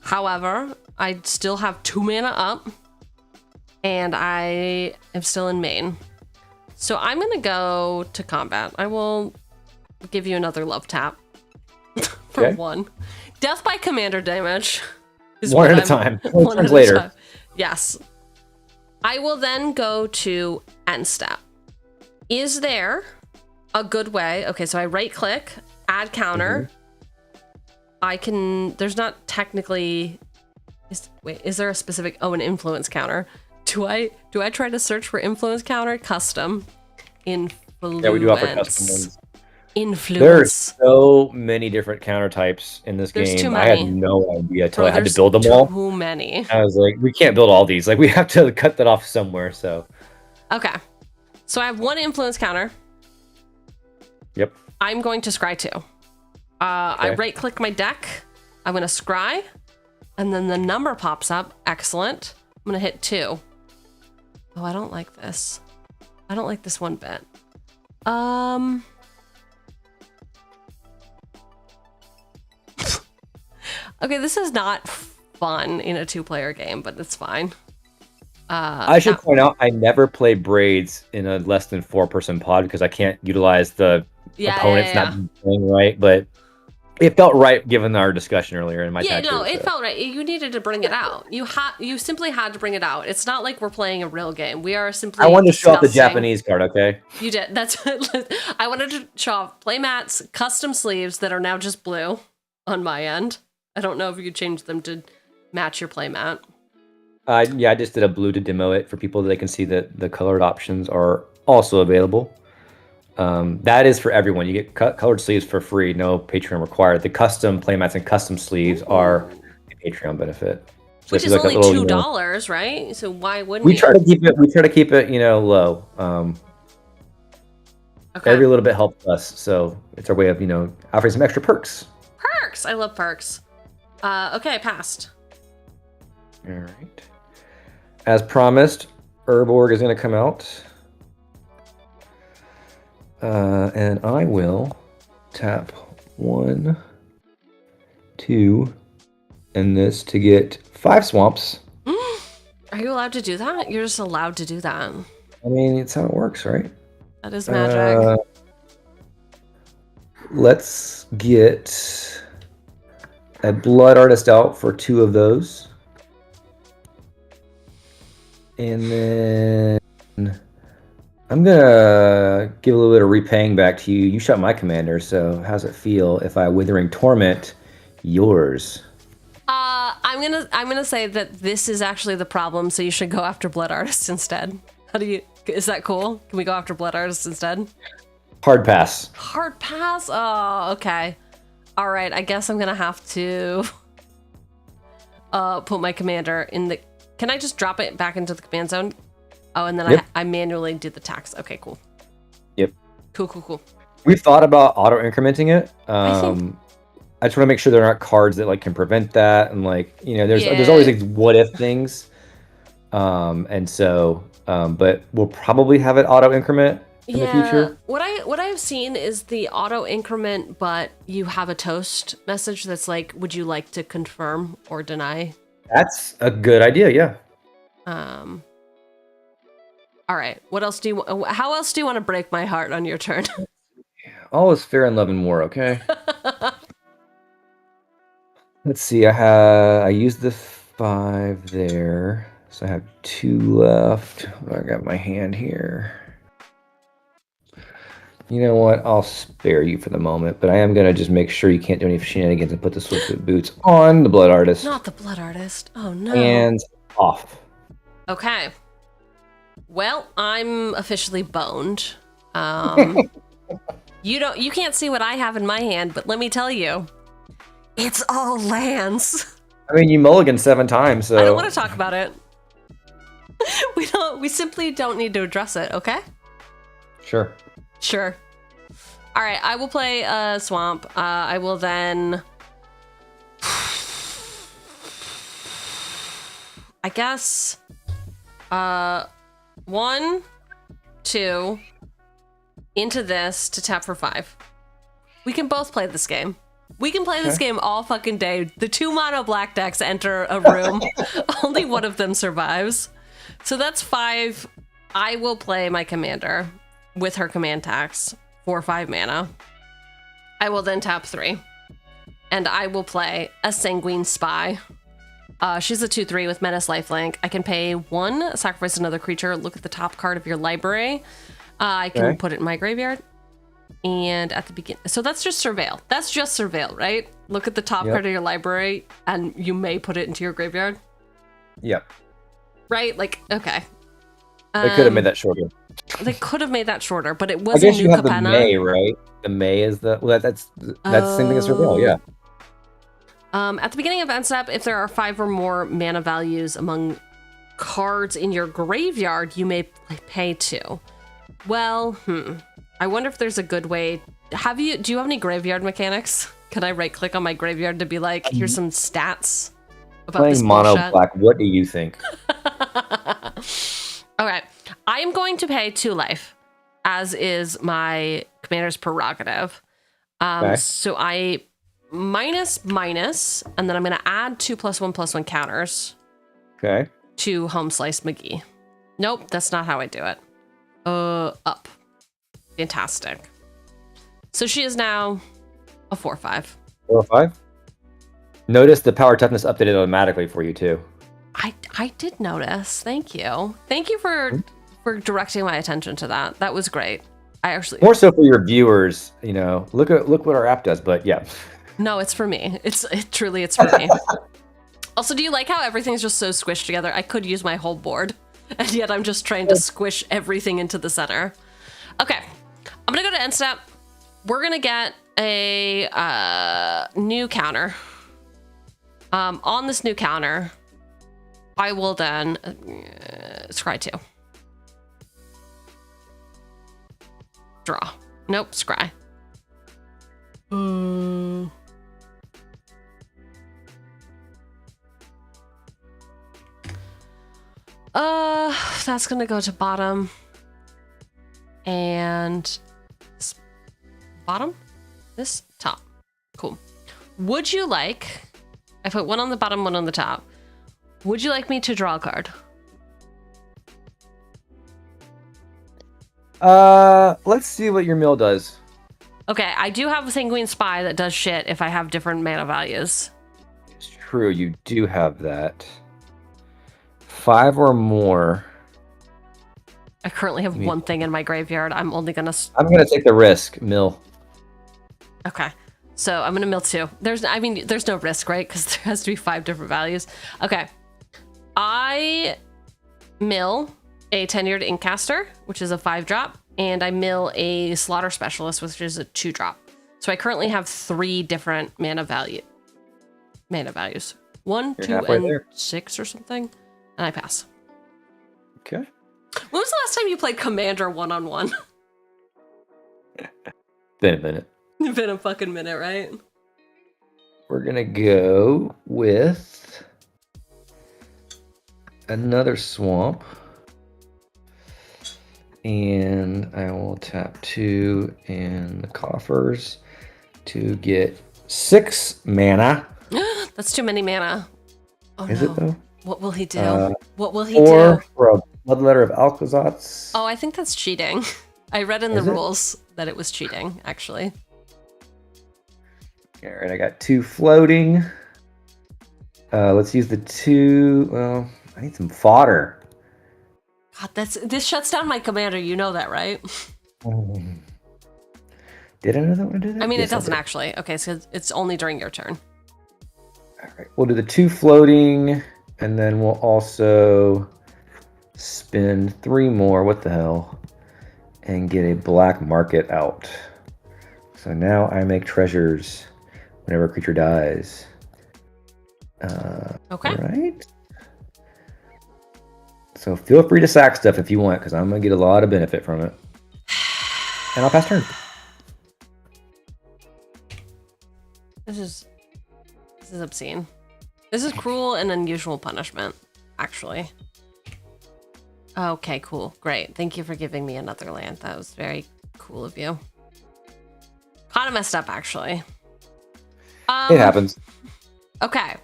However, I still have 2 mana up, and I am still in main. So I'm gonna go to combat. I will give you another love tap for 1. Death by commander damage is one at a time. 1 turns later. Time. Yes. I will then go to end step. Is there a good way? Okay, so I right click, add counter. I can, there's not technically, is there a specific, an influence counter? Do I try to search for influence counter? Custom. Influence. Yeah, we do offer custom ones. Influence. There's so many different counter types in this There's game. too I many. had no idea until Bro, I had to build them all. Too many. I was like, we can't build all these. Like, we have to cut that off somewhere. So. Okay. So I have 1 influence counter. Yep. I'm going to scry 2. I right click my deck. I'm going to scry. And then the number pops up. Excellent. I'm going to hit 2. Oh, I don't like this. I don't like this one bit. Okay, this is not fun in a 2-player game, but it's fine. I should point out, I never play braids in a less than 4-person pod because I can't utilize the opponents not playing right, but it felt right given our discussion earlier in my it felt right. You needed to bring it out. You simply had to bring it out. It's not like we're playing a real game. We are simply I wanted to show off the Japanese card, okay? You did. That's I wanted to show off playmats, custom sleeves that are now just blue on my end. I don't know if you could change them to match your playmat. Yeah, I just did a blue to demo it for people that they can see that the colored options are also available. That is for everyone. You get colored sleeves for free, no Patreon required. The custom playmats and custom sleeves are a Patreon benefit. So which is like only little, $2, right? So why wouldn't we try to keep it? We try to keep it, low. Okay. Every little bit helps us, so it's our way of, offering some extra perks. Perks. I love perks. Okay, passed. All right. As promised, Urborg is going to come out. And I will tap 1, 2, and this to get 5 swamps. Are you allowed to do that? You're just allowed to do that. I mean, it's how it works, right? That is magic. Let's get a Blood Artist out for 2 of those. And then I'm going to give a little bit of repaying back to you. You shot my commander, so how's it feel if I Withering Torment yours? I'm gonna say that this is actually the problem, so you should go after Blood Artist instead. Is that cool? Can we go after Blood Artist instead? Hard pass. Hard pass? Oh, okay. All right, I guess I'm gonna have to put my commander in the... Can I just drop it back into the command zone? Oh, and then Yep. I manually did the tax. Okay, cool. Yep. Cool. We've thought about auto incrementing it. I think- I just want to make sure there aren't cards that like can prevent that, and like there's always like what if things. And so, but we'll probably have it auto increment in the future. What I've seen is the auto increment, but you have a toast message that's like, would you like to confirm or deny? That's a good idea. Yeah. All right. What else how else do you want to break my heart on your turn? All is fair in love and war. Okay. Let's see. I used the 5 there, so I have 2 left. I got my hand here. You know what? I'll spare you for the moment, but I am gonna just make sure you can't do any shenanigans and put the Swiftfoot boots on the Blood Artist. Not the Blood Artist. Oh no. And off. Okay. Well, I'm officially boned. You can't see what I have in my hand, but let me tell you, it's all lands. I mean, you mulligan 7 times, so I don't want to talk about it. We simply don't need to address it, okay? Sure. Sure. All right, I will play Swamp. I will then, I guess, 1, 2, into this to tap for 5. We can both play this game. We can play this game all fucking day. The 2 mono black decks enter a room. Only one of them survives. So that's 5. I will play my commander with her command tax for 5 mana. I will then tap 3. And I will play a Sanguine Spy. She's a 2/3 with Menace Lifelink. I can pay 1, sacrifice another creature, look at the top card of your library. I can put it in my graveyard. And at the beginning, so that's just Surveil. That's just Surveil, right? Look at the top card of your library, and you may put it into your graveyard. Yep. Right? Like, okay. They could have made that shorter. They could have made that shorter, but it I was guess a you new have the Capenna. May, right? The May is the that's the same thing as Surveil, yeah. At the beginning of end step, if there are 5 or more mana values among cards in your graveyard, you may pay 2. Well, I wonder if there's a good way. Do you have any graveyard mechanics? Can I right click on my graveyard to be like, here's some stats about this Playing mono bullshit? black, what do you think? All right. I am going to pay 2 life, as is my commander's prerogative. So I minus, and then I'm going to add 2 +1/+1 counters. Okay. To Home Slice McGee. Nope, that's not how I do it. Up. Fantastic. So she is now a 4/5. 4/5. Notice the power toughness updated automatically for you too. I did notice. Thank you. Thank you for directing my attention to that. That was great. I actually More so for your viewers, look what our app does, but yeah. No, it's for me. It's for me. Also, do you like how everything's just so squished together? I could use my whole board, and yet I'm just trying to squish everything into the center. Okay, I'm gonna go to end step. We're gonna get a new counter. On this new counter, I will then scry 2. Draw. Nope, scry. That's gonna go to bottom. And bottom? This top. Cool. Would you like, I put 1 on the bottom, 1 on the top. Would you like me to draw a card? Let's see what your mill does. Okay, I do have a Sanguine Spy that does shit if I have different mana values. It's true, you do have that. 5 or more. I currently have 1 thing in my graveyard. I'm only gonna... I'm gonna take the risk, mill. Okay, so I'm gonna mill 2. There's no risk, right? Because there has to be 5 different values. Okay, I mill a Tenured Inkcaster, which is a 5-drop, and I mill a Slaughter Specialist, which is a 2-drop. So I currently have 3 different mana values. 1, 2, and 6 or something, and I pass. Okay. When was the last time you played Commander one-on-one? Been a minute. Been a fucking minute, right? We're gonna go with another swamp. And I will tap 2 in the coffers to get 6 mana. That's too many mana. Oh, Is no. it though? What will he do? What will he do? 4 for a Bloodletter of Alkazats. Oh, I think that's cheating. I read in the Is it? rules that it was cheating, actually. All right, I got 2 floating. Let's use the 2. Well, I need some fodder. God, this shuts down my commander. You know that, right? Did I know that one did that? I mean, Yes, it doesn't did. actually. Okay, so it's only during your turn. All right, we'll do the 2 floating, and then we'll also spend 3 more. What the hell? And get a black market out. So now I make treasures whenever a creature dies. Okay. Right. So feel free to sack stuff if you want, because I'm gonna get a lot of benefit from it. And I'll pass turn. This is obscene. This is cruel and unusual punishment, actually. Okay, cool. Great. Thank you for giving me another land. That was very cool of you. Kind of messed up, actually. It happens. Okay.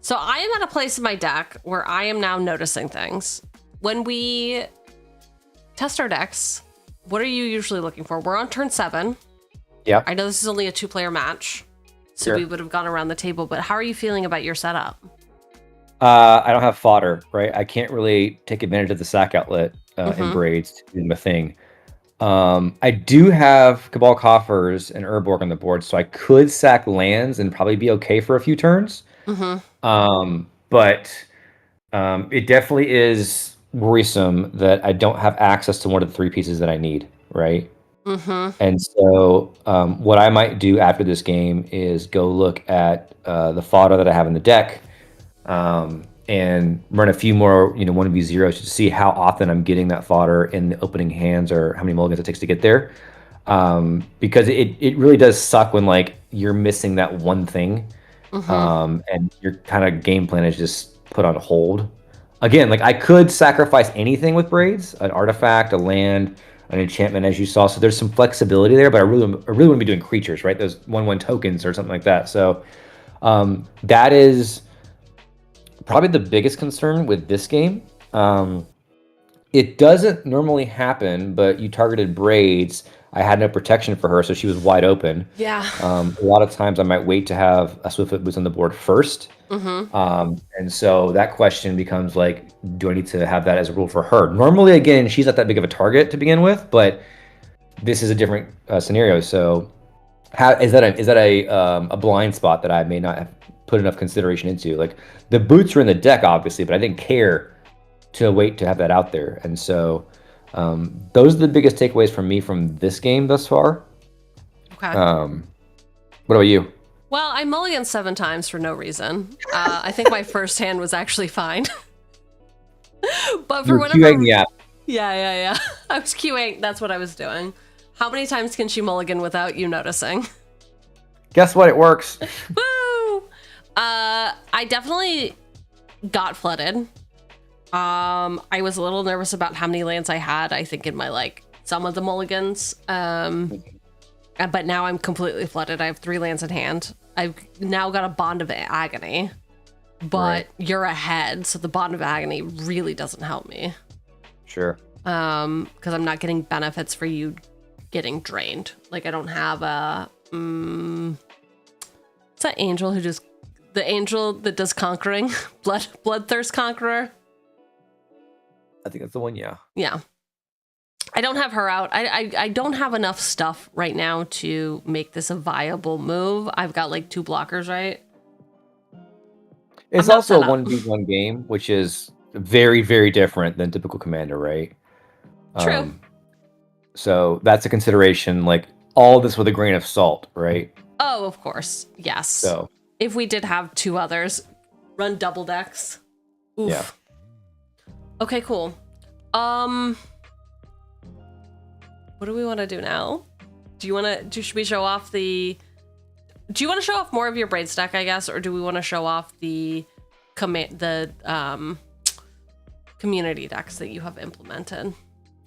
So I am at a place in my deck where I am now noticing things. When we test our decks, what are you usually looking for? We're on turn 7. Yeah. I know this is only a 2-player match, so Sure. we would have gone around the table, but how are you feeling about your setup? I don't have fodder, right? I can't really take advantage of the sack outlet in braids to do my thing. I do have Cabal Coffers and Urborg on the board, so I could sack lands and probably be okay for a few turns. But it definitely is worrisome that I don't have access to one of the 3 pieces that I need, right? And so what I might do after this game is go look at the fodder that I have in the deck and run a few more, 1v0s to see how often I'm getting that fodder in the opening hands or how many mulligans it takes to get there. Because it really does suck when like you're missing that one thing and your kind of game plan is just put on hold. Again, like I could sacrifice anything with braids, an artifact, a land, an enchantment, as you saw. So there's some flexibility there, but I really want to be doing creatures, right? Those 1/1 tokens or something like that. So that is probably the biggest concern with this game. It doesn't normally happen, but you targeted braids. I had no protection for her, so she was wide open. Yeah. A lot of times I might wait to have a Swiftfoot Boots on the board first. And so that question becomes like, do I need to have that as a rule for her? Normally, again, she's not that big of a target to begin with, but this is a different scenario. So is that a blind spot that I may not have put enough consideration into? Like the boots are in the deck, obviously, but I didn't care to wait to have that out there. And so those are the biggest takeaways from me from this game thus far. Okay. What about you? Well, I mulliganed 7 times for no reason. I think my first hand was actually fine. But for whatever... Queuing, yeah. Yeah. I was queuing. That's what I was doing. How many times can she mulligan without you noticing? Guess what? It works. Woo! I definitely got flooded. I was a little nervous about how many lands I had, I think, in my, some of the mulligans. But now I'm completely flooded. I have 3 lands in hand. I've now got a Bond of Agony. But you're ahead, so the Bond of Agony really doesn't help me. Sure. Because I'm not getting benefits for you getting drained. Like, I don't have a... what's that angel who just... The angel that does conquering? Bloodthirst Conqueror? I think that's the one, yeah. Yeah. I don't have her out. I don't have enough stuff right now to make this a viable move. I've got 2 blockers, right? It's also a 1v1 game, which is very, very different than typical Commander, right? True. So that's a consideration, all this with a grain of salt, right? Oh, of course. Yes. So if we did have 2 others, run double decks. Oof. Yeah. Okay, cool. What do we want to do now? Should we show off do you want to show off more of your Braids deck, I guess, or do we want to show off the community decks that you have implemented?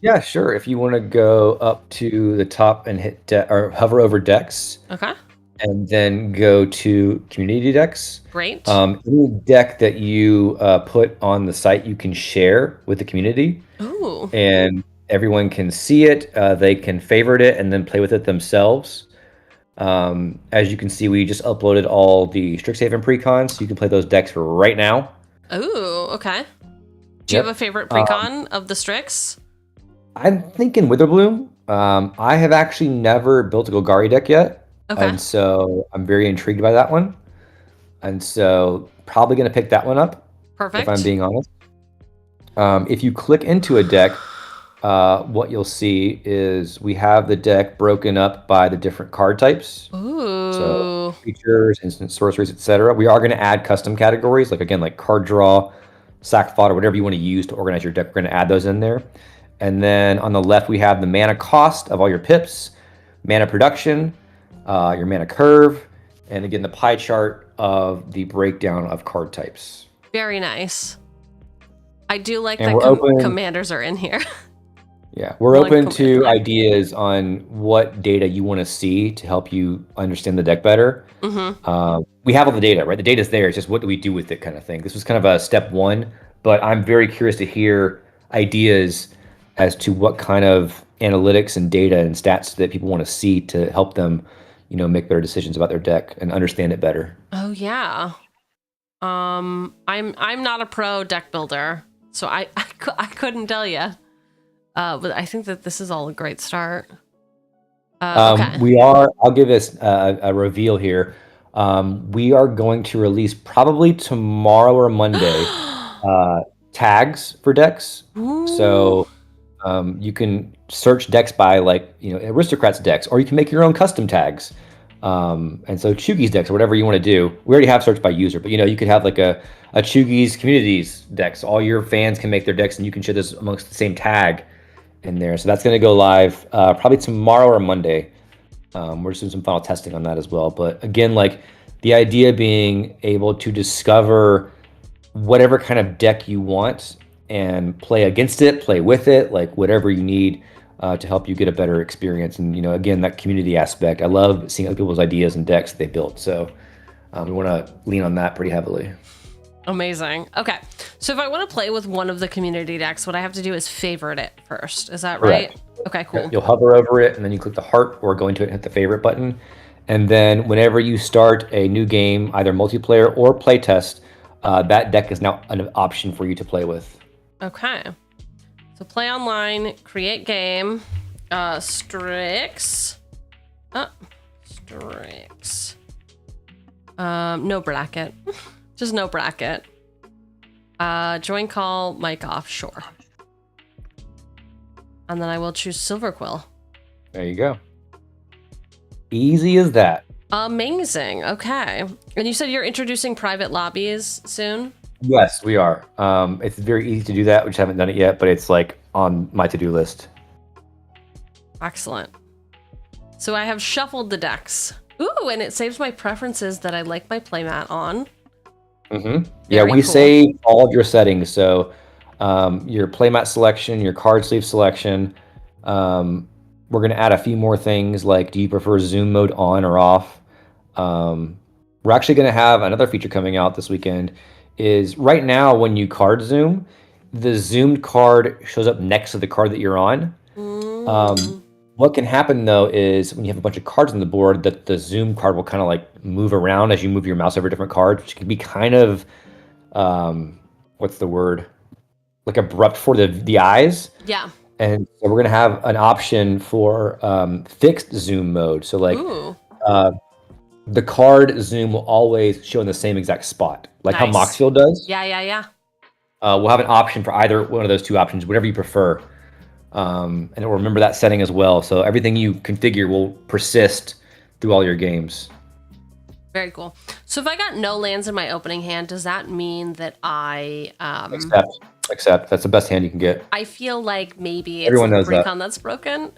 Yeah, sure. If you want to go up to the top and hit or hover over decks. Okay. And then go to community decks. Great. Any deck that you put on the site, you can share with the community. Ooh. And everyone can see it. They can favorite it and then play with it themselves. As you can see, we just uploaded all the Strixhaven precons, so you can play those decks right now. Ooh, okay. Do you have a favorite precon of the Strix? I'm thinking Witherbloom. I have actually never built a Golgari deck yet. Okay. And so I'm very intrigued by that one. And so probably going to pick that one up. Perfect. If I'm being honest. If you click into a deck, what you'll see is we have the deck broken up by the different card types. Ooh. So creatures, instant sorceries, etc. We are going to add custom categories, like card draw, sack thought, or whatever you want to use to organize your deck. We're going to add those in there. And then on the left, we have the mana cost of all your pips, mana production, your mana curve, and again, the pie chart of the breakdown of card types. Very nice. I do like and that commanders are in here. Yeah, we're open to ideas on what data you want to see to help you understand the deck better. Mm-hmm. We have all the data, right? The data's there. It's just what do we do with it kind of thing. This was kind of a step one, but I'm very curious to hear ideas as to what kind of analytics and data and stats that people want to see to help them, make better decisions about their deck and understand it better. Oh yeah. I'm not a pro deck builder, so I couldn't tell you. But I think that this is all a great start. Okay. I'll give us a reveal here. We are going to release probably tomorrow or Monday tags for decks. Ooh. So you can search decks by aristocrats decks, or you can make your own custom tags. And so Cheugy's decks or whatever you want to do. We already have search by user, but you could have like a Cheugy's communities decks. All your fans can make their decks, and you can share this amongst the same tag in there. So that's going to go live probably tomorrow or Monday. We're just doing some final testing on that as well. But again, the idea being able to discover whatever kind of deck you want and play against it, play with it, whatever you need to help you get a better experience. And, again, that community aspect. I love seeing other people's ideas and decks that they built. So we want to lean on that pretty heavily. Amazing. Okay. So if I want to play with one of the community decks, what I have to do is favorite it first. Is that right? Correct. Okay, cool. You'll hover over it, and then you click the heart or go into it and hit the favorite button. And then whenever you start a new game, either multiplayer or playtest, that deck is now an option for you to play with. Okay. So play online, create game, Strix. Strix. No bracket. Just no bracket. Join call, mic off, sure. And then I will choose Silver Quill. There you go. Easy as that. Amazing. Okay. And you said you're introducing private lobbies soon? Yes, we are. It's very easy to do that. We just haven't done it yet, but it's on my to-do list. Excellent. So I have shuffled the decks. Ooh, and it saves my preferences that I like my playmat on. Mm-hmm. Yeah, we save all of your settings. So your playmat selection, your card sleeve selection. We're going to add a few more things do you prefer zoom mode on or off? We're actually going to have another feature coming out this weekend. Is right now when you card zoom, the zoomed card shows up next to the card that you're on. What can happen though is when you have a bunch of cards on the board, that the zoom card will kind of move around as you move your mouse over different cards, which can be kind of what's the word? Abrupt for the eyes. Yeah. And so we're gonna have an option for fixed zoom mode. So the card zoom will always show in the same exact spot, how Moxfield does. Yeah. We'll have an option for either one of those two options, whatever you prefer. And it will remember that setting as well. So everything you configure will persist through all your games. Very cool. So if I got no lands in my opening hand, does that mean that I accept? Accept. That's the best hand you can get. I feel like maybe it's Everyone the knows that. recon that's broken.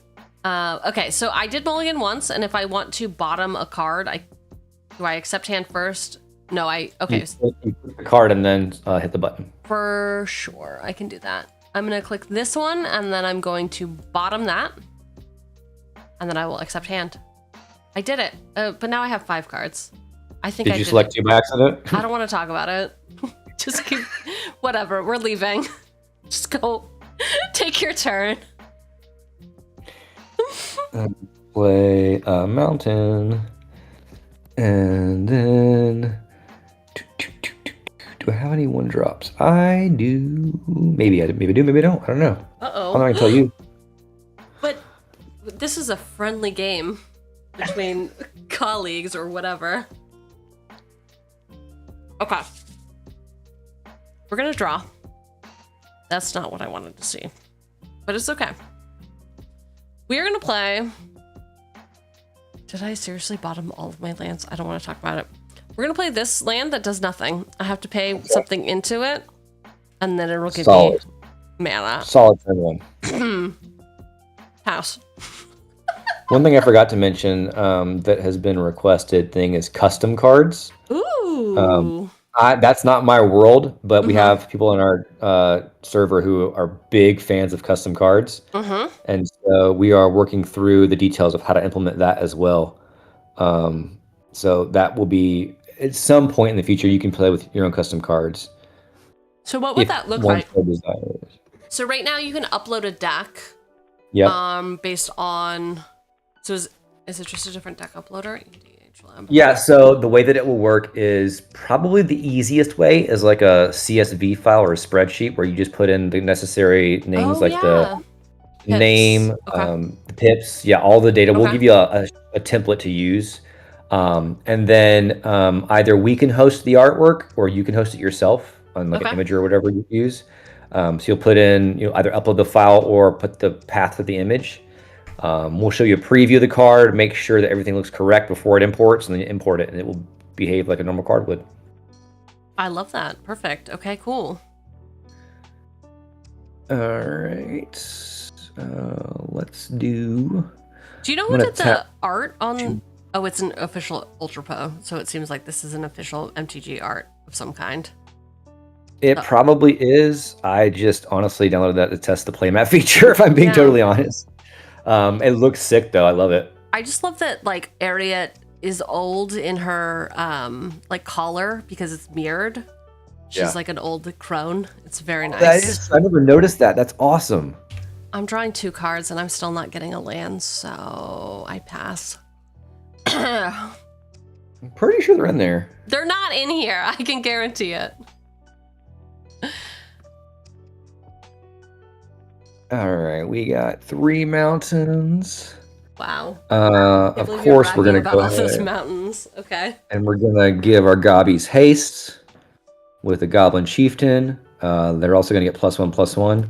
Okay, so I did mulligan once, and if I want to bottom a card, do I accept hand first? No, okay. You click the card and then hit the button. For sure, I can do that. I'm gonna click this one, and then I'm going to bottom that, and then I will accept hand. I did it, but now I have 5 cards. I think Did you select 2 by accident? I don't want to talk about it. Just keep, whatever. We're leaving. Just go. Take your turn. Play a mountain, and then do I have any 1-drops? I do. Maybe I do. Maybe I don't. I don't know. Uh-oh. I'm not gonna tell you. But this is a friendly game between colleagues or whatever. Okay. We're gonna draw. That's not what I wanted to see, but it's okay. We are gonna play. Did I seriously bottom all of my lands? I don't want to talk about it. We're gonna play this land that does nothing. I have to pay something into it, and then it'll give me mana. Solid turn 1. House. One thing I forgot to mention that has been requested thing is custom cards. Ooh. That's not my world, but we have people in our server who are big fans of custom cards. And so we are working through the details of how to implement that as well. So that will be, at some point in the future, you can play with your own custom cards. So what would that look like? Desires. So right now you can upload a deck. Yep. Based on, so is it just a different deck uploader? EDHLAB. Yeah, so the way that it will work is probably the easiest way is like a CSV file or a spreadsheet where you just put in the necessary names the Pips. name, the pips, all the data. We'll give you a template to use. And then either we can host the artwork or you can host it yourself on like an image or whatever you use. So you'll put in, either upload the file or put the path to the image. We'll show you a preview of the card, make sure that everything looks correct before it imports, and then you import it, and it will behave like a normal card would. I love that. Perfect. Okay, cool. All right. Let's do... Do you know who did the art on... Oh, it's an official Ultra Po, so it seems like this is an official MTG art of some kind. It probably is. I just honestly downloaded that to test the playmat feature, if I'm being totally honest. It looks sick, though. I love it. I just love that, like, Ariat is old in her, like, collar because it's mirrored. She's like an old crone. It's very nice. I never noticed that. That's awesome. I'm drawing 2 cards, and I'm still not getting a land, so I pass. I'm pretty sure they're in there. They're not in here. I can guarantee it. All right, we got 3 mountains. Wow. Of course, we're gonna go ahead. Those mountains. Okay. And we're gonna give our gobbies haste with a goblin chieftain. They're also gonna get +1/+1.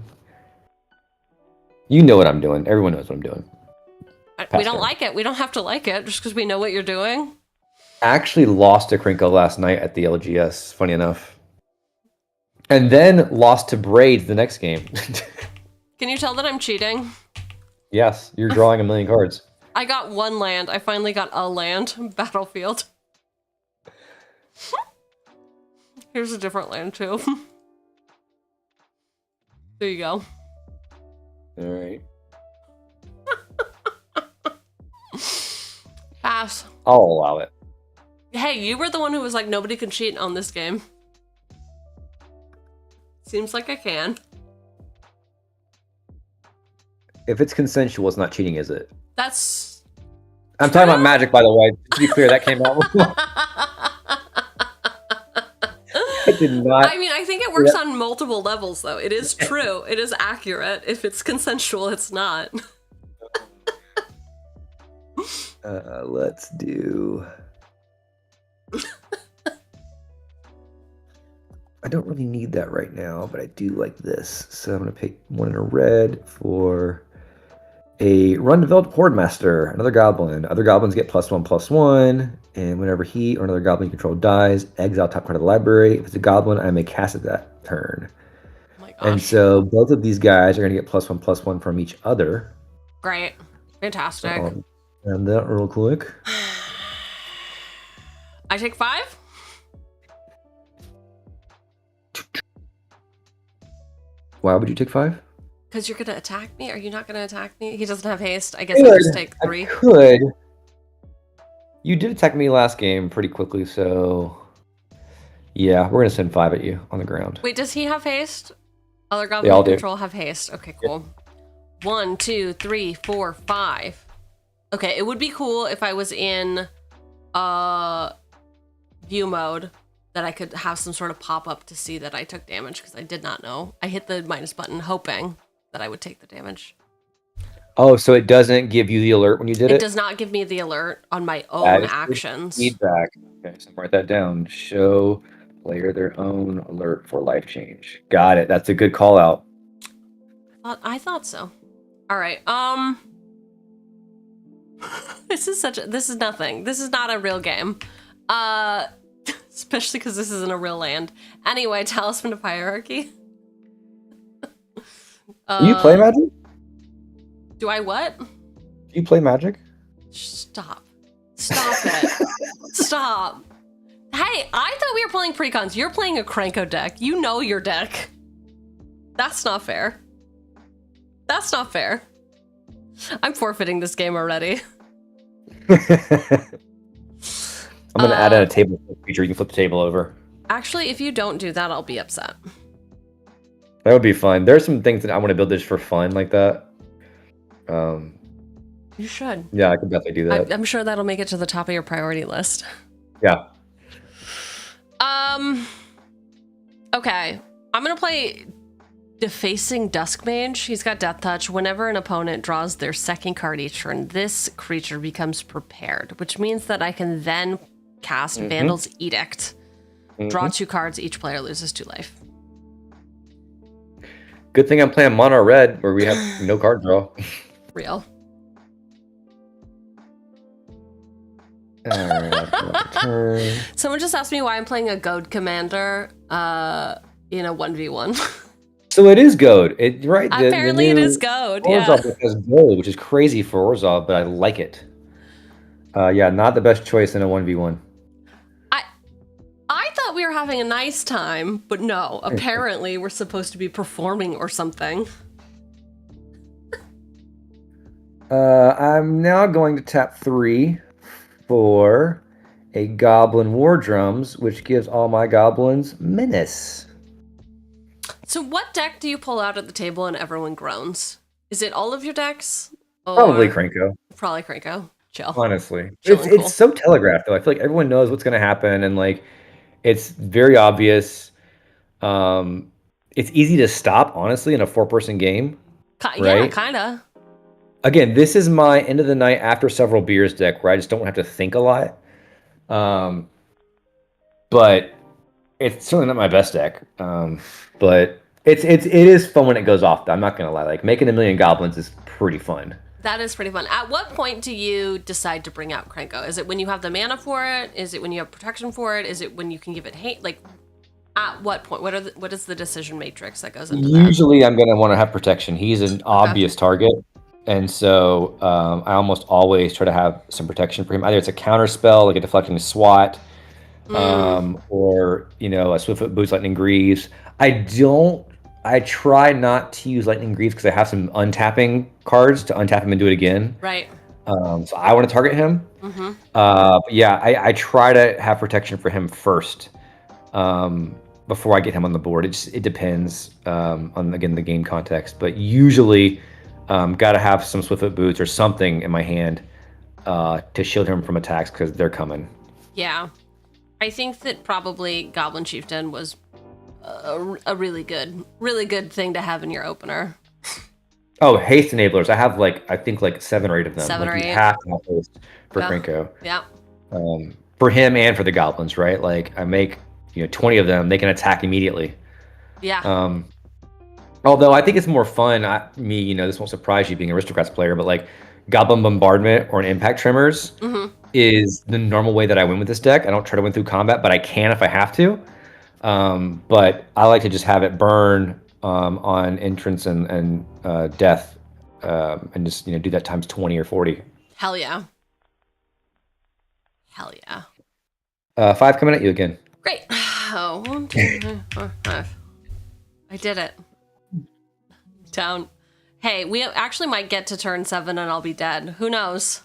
You know what I'm doing. Everyone knows what I'm doing. We don't like it. We don't have to like it just because we know what you're doing. I actually lost to Crinkle last night at the LGS, funny enough. And then lost to Braid the next game. Can you tell that I'm cheating? Yes, you're drawing 1,000,000 cards. I got 1 land. I finally got a land. Battlefield. Here's a different land, too. There you go. All right. Pass. I'll allow it. Hey, you were the one who was like, nobody can cheat on this game. Seems like I can. If it's consensual, it's not cheating, is it? That's... I'm talking about Magic, by the way. To be clear, that came out. I did not. I mean, I think it works on multiple levels, though. It is true. It is accurate. If it's consensual, it's not. Let's do... I don't really need that right now, but I do like this. So I'm going to pick 1 in a red for a run developed Horde Master, another goblin. Other goblins get +1/+1, and whenever he or another goblin you control dies, exile top card of the library. If it's a goblin, I may cast it that turn. Oh my And gosh. so both of these guys are going to get +1/+1 from each other. Great. Fantastic. And that real quick. I take 5? Why would you take 5? Because you're going to attack me? Are you not going to attack me? He doesn't have haste. I guess I'll just take 3. I could. You did attack me last game pretty quickly, so... Yeah, we're going to send 5 at you on the ground. Wait, does he have haste? Other They all goblin do. control have haste. Okay, cool. 1, 2, 3, 4, 5. Okay, it would be cool if I was in view mode that I could have some sort of pop-up to see that I took damage, because I did not know. I hit the minus button hoping that I would take the damage. Oh, so it doesn't give you the alert when you did it? It does not give me the alert on my own actions. Feedback. Okay, so write that down. Show player their own alert for life change. Got it. That's a good call out. I thought so. All right. This is nothing. This is not a real game. Especially because this isn't a real land. Anyway, Talisman of Hierarchy. Do you play Magic? Do I what? Do you play Magic? Stop. Stop it. Stop. Hey, I thought we were playing precons. You're playing a Cranko deck. You know your deck. That's not fair. That's not fair. I'm forfeiting this game already. I'm going to add in a table feature. You can flip the table over. Actually, if you don't do that, I'll be upset. That would be fun. There's some things that I want to build just for fun like that. You should. Yeah, I could definitely do that. I'm sure that'll make it to the top of your priority list. Yeah. Okay. I'm gonna play Defacing Duskmage. He's got Death Touch. Whenever an opponent draws their second card each turn, this creature becomes prepared, which means that I can then cast Vandal's Edict. Draw 2 cards. Each player loses 2 life. Good thing I'm playing mono red where we have no card draw. Real. Alright, Someone just asked me why I'm playing a Goad Commander in a 1v1. so it is Goad. Right? Apparently it is Goad, yeah. Orzhov has Goad, which is crazy for Orzhov, but I like it. Yeah, not the best choice in a 1v1. I thought we were having a nice time, but no, apparently we're supposed to be performing or something. I'm now going to tap 3 for a Goblin War Drums, which gives all my goblins Menace. So what deck do you pull out at the table and everyone groans? Is it all of your decks? Or Probably Cranko. Probably Cranko. Chill. Honestly. Chilling cool. It's so telegraphed, though. I feel like everyone knows what's going to happen, and like it's very obvious. It's easy to stop, honestly, in a 4-person game. Yeah, right? kind of. Again, this is my end of the night after several beers deck where I just don't have to think a lot. But it's certainly not my best deck. But it is fun when it goes off, though. I'm not gonna lie. Like making 1,000,000 goblins is pretty fun. That is pretty fun. At what point do you decide to bring out Cranko? Is it when you have the mana for it? Is it when you have protection for it? Is it when you can give it hate? Like, at what point? What is the decision matrix that goes into that? Usually, I'm gonna want to have protection. He's an obvious target. And so I almost always try to have some protection for him. Either it's a counter spell, like a deflecting swat, or a Swiftfoot Boots, Lightning Greaves. I try not to use Lightning Greaves because I have some untapping cards to untap him and do it again. Right. So I want to target him. But yeah, I try to have protection for him first before I get him on the board. It depends on, again, the game context. But usually... got to have some Swiftfoot Boots or something in my hand to shield him from attacks because they're coming. Yeah. I think that probably Goblin Chieftain was a really good thing to have in your opener. Oh, haste enablers. I have I think 7 or 8 of them. 7 or 8. You have to have haste for Cranko. Yeah. For him and for the goblins, right? Like I make 20 of them, they can attack immediately. Yeah. Although I think it's more fun, this won't surprise you being an Aristocrats player, but Goblin Bombardment or an Impact Tremors is the normal way that I win with this deck. I don't try to win through combat, but I can if I have to. But I like to just have it burn on entrance and death, and just do that times 20 or 40. Hell yeah. Hell yeah. 5 coming at you again. Great. Oh, 1, 2, 3, 4, 5. I did it. Down. Hey, we actually might get to turn 7 and I'll be dead. Who knows?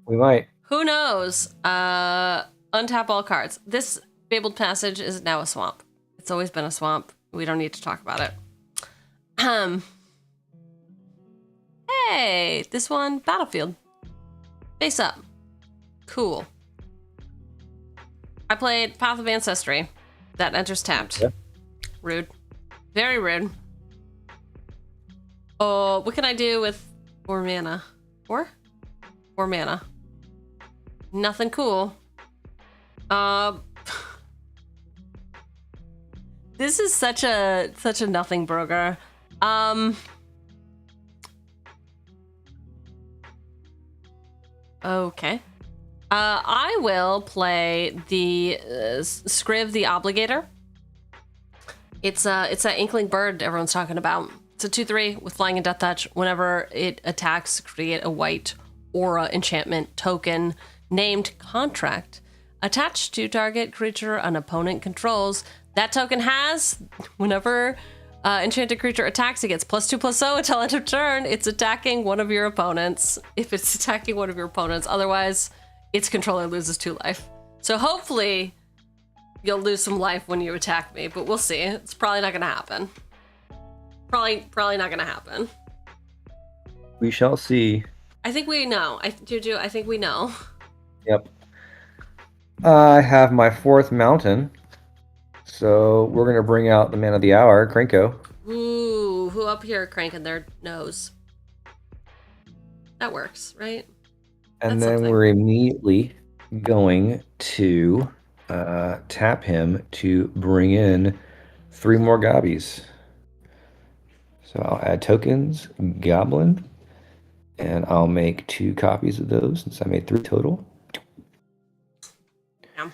We might. Who knows? Untap all cards. This Fabled Passage is now a swamp. It's always been a swamp. We don't need to talk about it. Hey, this one, Battlefield. Face up. Cool. I played Path of Ancestry. That enters tapped. Yep. Rude. Very rude. Oh, what can I do with 4 mana? 4? 4 mana. Nothing cool. This is such a nothing burger. Okay. I will play the Scriv the Obligator. It's that Inkling bird everyone's talking about. It's a 2/3 with flying and death touch. Whenever it attacks, create a white aura enchantment token named Contract attached to target creature an opponent controls. That token has, whenever enchanted creature attacks, it gets +2/+0 until end of turn. It's attacking one of your opponents. If it's attacking one of your opponents, otherwise, its controller loses 2 life. So hopefully, you'll lose some life when you attack me, but we'll see. It's probably not gonna happen. Probably not gonna happen. We shall see. I think we know. Juju, I think we know. Yep. I have my 4th mountain. So we're going to bring out the man of the hour, Crinko. Ooh, who up here cranking their nose? That works, right? And That's then something. we're immediately going to tap him to bring in 3 more gobbies. So I'll add tokens, goblin, and I'll make 2 copies of those since I made 3 total. Yeah.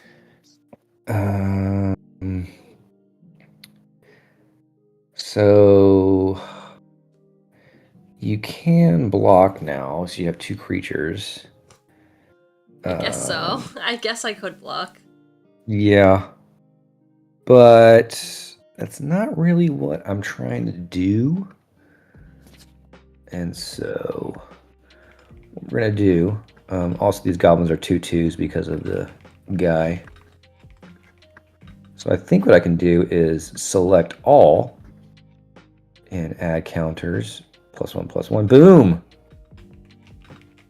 So you can block now, so you have 2 creatures. I guess so. I guess I could block. Yeah. But that's not really what I'm trying to do. And so what we're going to do, also these goblins are 2/2s because of the guy. So I think what I can do is select all and add counters. +1/+1. Boom!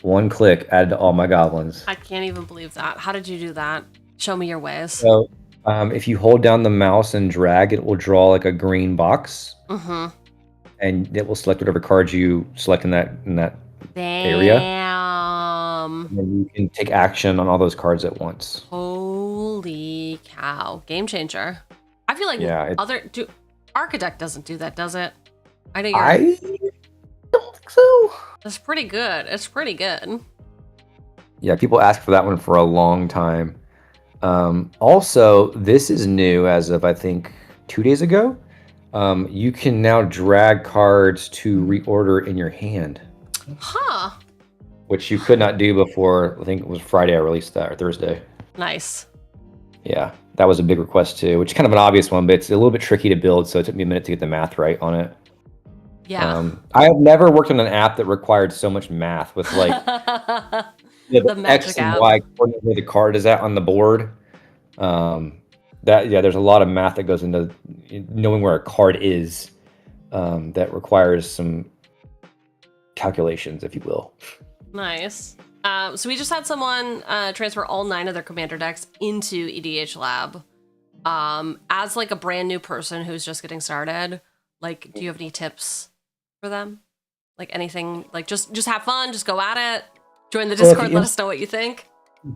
1 click added to all my goblins. I can't even believe that. How did you do that? Show me your ways. So if you hold down the mouse and drag, it will draw like a green box. Mm-hmm. And it will select whatever cards you select in that area. Damn. And then you can take action on all those cards at once. Holy cow. Game changer. I feel like Architect doesn't do that, does it? I think I don't think so. It's pretty good. It's pretty good. Yeah, people ask for that one for a long time. Also, this is new as of, I think, 2 days ago. You can now drag cards to reorder in your hand. Huh. Which you could not do before. I think it was Friday I released that, or Thursday. Nice. Yeah, that was a big request too, which is kind of an obvious one, but it's a little bit tricky to build, so it took me a minute to get the math right on it. Yeah. I have never worked on an app that required so much math with like the X and Y coordinate where the card is at on the board. There's a lot of math that goes into knowing where a card is, that requires some calculations, if you will. Nice. So we just had someone transfer all 9 of their commander decks into EDHLAB. As like a brand new person who's just getting started, like, do you have any tips for them? Like anything, like just have fun, just go at it. Join the Discord, let us know what you think.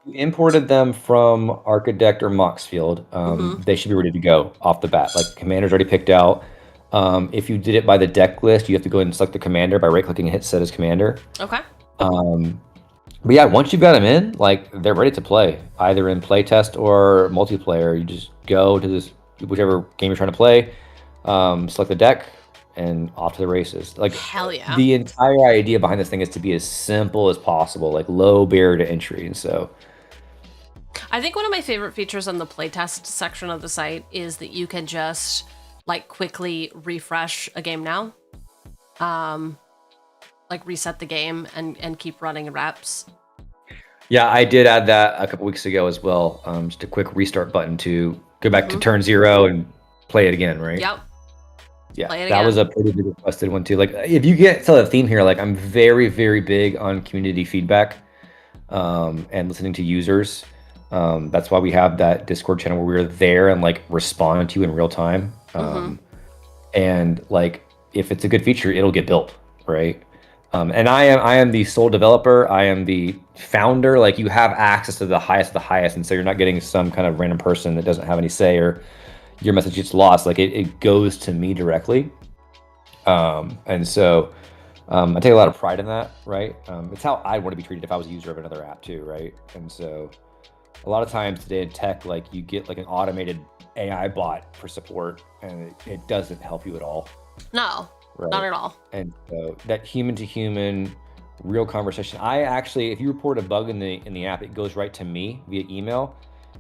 You imported them from Architect or Moxfield. They should be ready to go off the bat. Like, commander's already picked out. If you did it by the deck list, you have to go and select the commander by right-clicking and hit set as commander. Okay. But yeah, once you've got them in, like, they're ready to play, either in playtest or multiplayer. You just go to this whichever game you're trying to play, select the deck, and off to the races. Like Hell yeah. the entire idea behind this thing is to be as simple as possible, like low barrier to entry. And so I think one of my favorite features on the playtest section of the site is that you can just like quickly refresh a game now. Like reset the game and keep running reps. yeah, I did add that a couple weeks ago as well. Just a quick restart button to go back to turn 0 and play it again, right? Yep. Yeah, Play it that was a pretty big requested one too. Like if you get to the theme here, like I'm very, very big on community feedback and listening to users. That's why we have that Discord channel where we're there and like respond to you in real time. And like if it's a good feature, it'll get built, right? And I am the sole developer. I am the founder. Like you have access to the highest of the highest, and so you're not getting some kind of random person that doesn't have any say or your message gets lost. Like it goes to me directly. And so I take a lot of pride in that, right? It's how I want to be treated if I was a user of another app too, right? And so a lot of times today in tech, like you get like an automated AI bot for support, and it doesn't help you at all. No, right? Not at all. And so that human to human, real conversation. I actually, if you report a bug in the app, it goes right to me via email,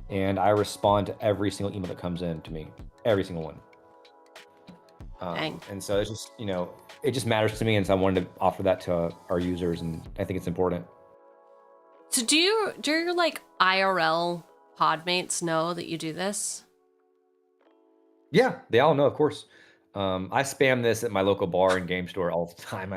and I respond to every single email that comes in to me, every single one. And so it's just, you know, it just matters to me, and so I wanted to offer that to our users, and I think it's important. So do your like IRL podmates know that you do this? Yeah, they all know, of course. I spam this at my local bar and game store all the time.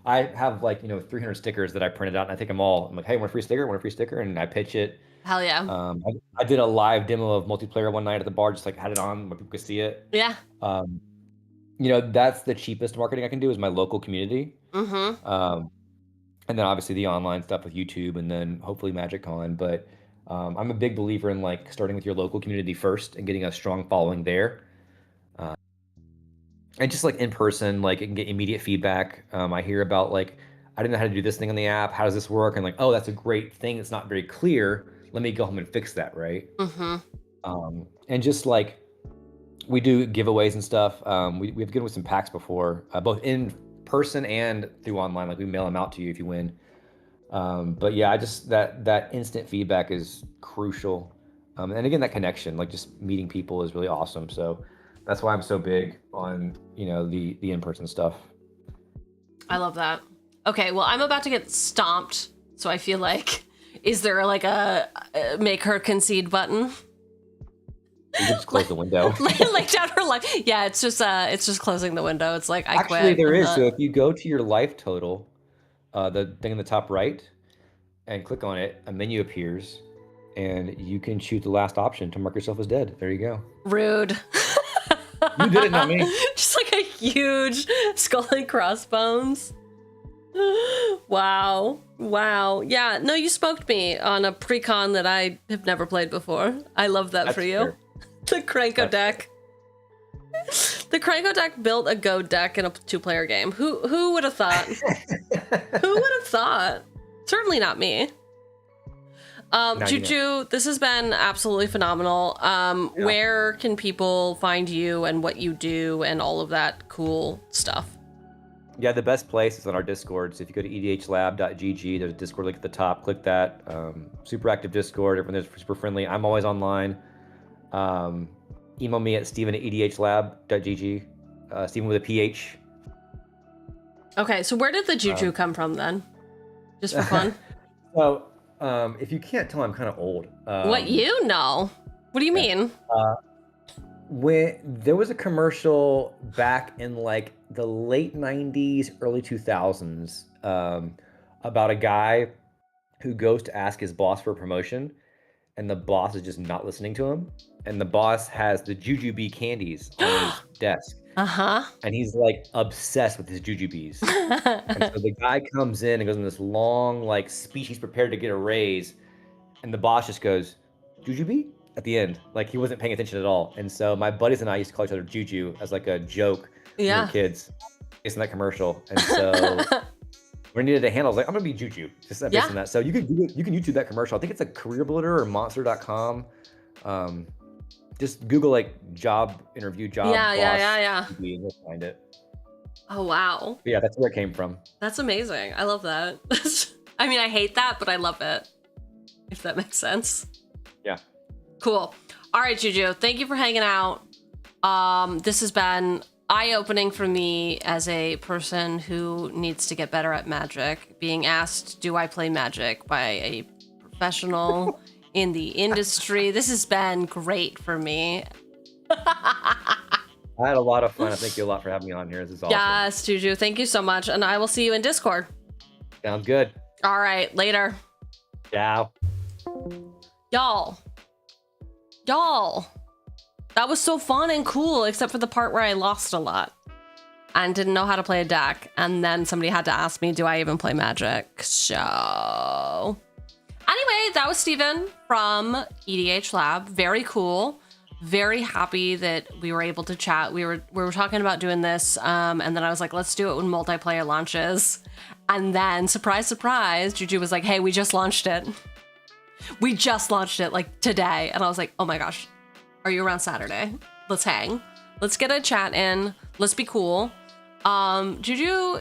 I have like, 300 stickers that I printed out, and I take them all. I'm like, hey, want a free sticker? Want a free sticker? And I pitch it. Hell yeah. I did a live demo of multiplayer one night at the bar, just like had it on where people could see it. Yeah. That's the cheapest marketing I can do is my local community. And then obviously the online stuff with YouTube, and then hopefully MagicCon. But I'm a big believer in like starting with your local community first and getting a strong following there. And just like in person, like it can get immediate feedback. I hear about like, I didn't know how to do this thing on the app. How does this work? And like, oh, that's a great thing. It's not very clear. Let me go home and fix that, right? And just like, we do giveaways and stuff. We've given with some packs before, both in person and through online. Like we mail them out to you if you win. But yeah, I just that instant feedback is crucial. And again, that connection, like just meeting people is really awesome. So that's why I'm so big on, the in-person stuff. I love that. Okay, well, I'm about to get stomped, so I feel like, is there like a make her concede button? You can just close the window. Lay down her life. Yeah, it's just closing the window. It's like, I quit. Actually, there is. So if you go to your life total, the thing in the top right, and click on it, a menu appears, and you can choose the last option to mark yourself as dead. There you go. Rude. You did it, not me. Just like a huge skull and crossbones. Wow. Yeah, no, you smoked me on a pre-con that I have never played before. I love that. That's for you. Fair. The Cranko deck. The Cranko deck built a Go deck in a 2-player game. Who would have thought? Who would have thought? Certainly not me. Juju, this has been absolutely phenomenal. Where can people find you and what you do and all of that cool stuff? Yeah, the best place is on our Discord. So if you go to EDHLAB.gg, there's a Discord link at the top. Click that. Super active Discord. Everyone there's super friendly. I'm always online. Email me at steven@edhlab.gg. Steven with a PH. Okay, so where did the Juju come from then? Just for fun? So, if you can't tell, I'm kind of old. What you know? What do you mean? When there was a commercial back in like the late 90s, early 2000s, about a guy who goes to ask his boss for a promotion, and the boss is just not listening to him. And the boss has the Jujubee candies on his desk. And he's like obsessed with his Jujubees. And so the guy comes in and goes in this long like speech. He's prepared to get a raise, and the boss just goes, "Jujubee?" at the end. Like he wasn't paying attention at all. And so my buddies and I used to call each other Juju as like a joke when we were kids based on that commercial. And so we needed a handle. I was like, I'm gonna be Juju just based on that. So you can YouTube that commercial. I think it's a Career Builder or Monster.com. Just Google like job interview job. Yeah. And you'll find it. Oh, wow. But yeah, that's where it came from. That's amazing. I love that. I mean, I hate that, but I love it. If that makes sense. Yeah. Cool. All right, Juju. Thank you for hanging out. This has been eye-opening for me as a person who needs to get better at Magic. Being asked, do I play Magic by a professional in the industry. This has been great for me. I had a lot of fun. Thank you a lot for having me on here. This is awesome. Yes, Juju. Thank you so much. And I will see you in Discord. Sounds good. All right. Later. Ciao. Y'all. That was so fun and cool, except for the part where I lost a lot and didn't know how to play a deck. And then somebody had to ask me, do I even play Magic? So anyway, that was Steven from EDHLAB. Very cool. Very happy that we were able to chat. We were talking about doing this, and then I was like, let's do it when multiplayer launches. And then, surprise, surprise, Juju was like, hey, we just launched it. We just launched it like today. And I was like, oh my gosh, are you around Saturday? Let's hang. Let's get a chat in. Let's be cool. Juju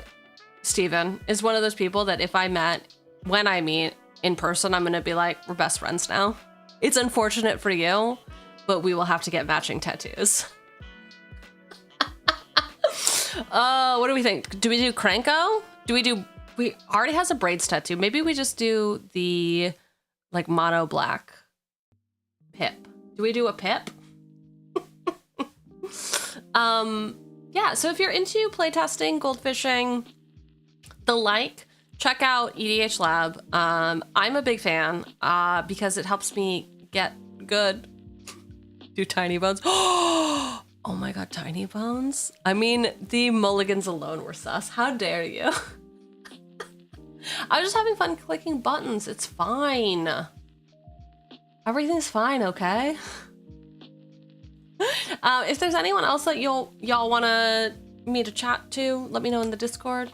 Steven is one of those people that if when I meet in person, I'm going to be like, we're best friends now. It's unfortunate for you, but we will have to get matching tattoos. What do we think? Do we do Cranko? We already has a braids tattoo. Maybe we just do the like mono black pip. Do we do a pip? Yeah, so if you're into playtesting, goldfishing, the like, check out EDHLAB. I'm a big fan because it helps me get good. Do tiny bones. Oh my god, tiny bones. I mean, the mulligans alone were sus. How dare you? I was just having fun clicking buttons. It's fine. Everything's fine, okay? If there's anyone else that y'all want me to chat to, let me know in the Discord.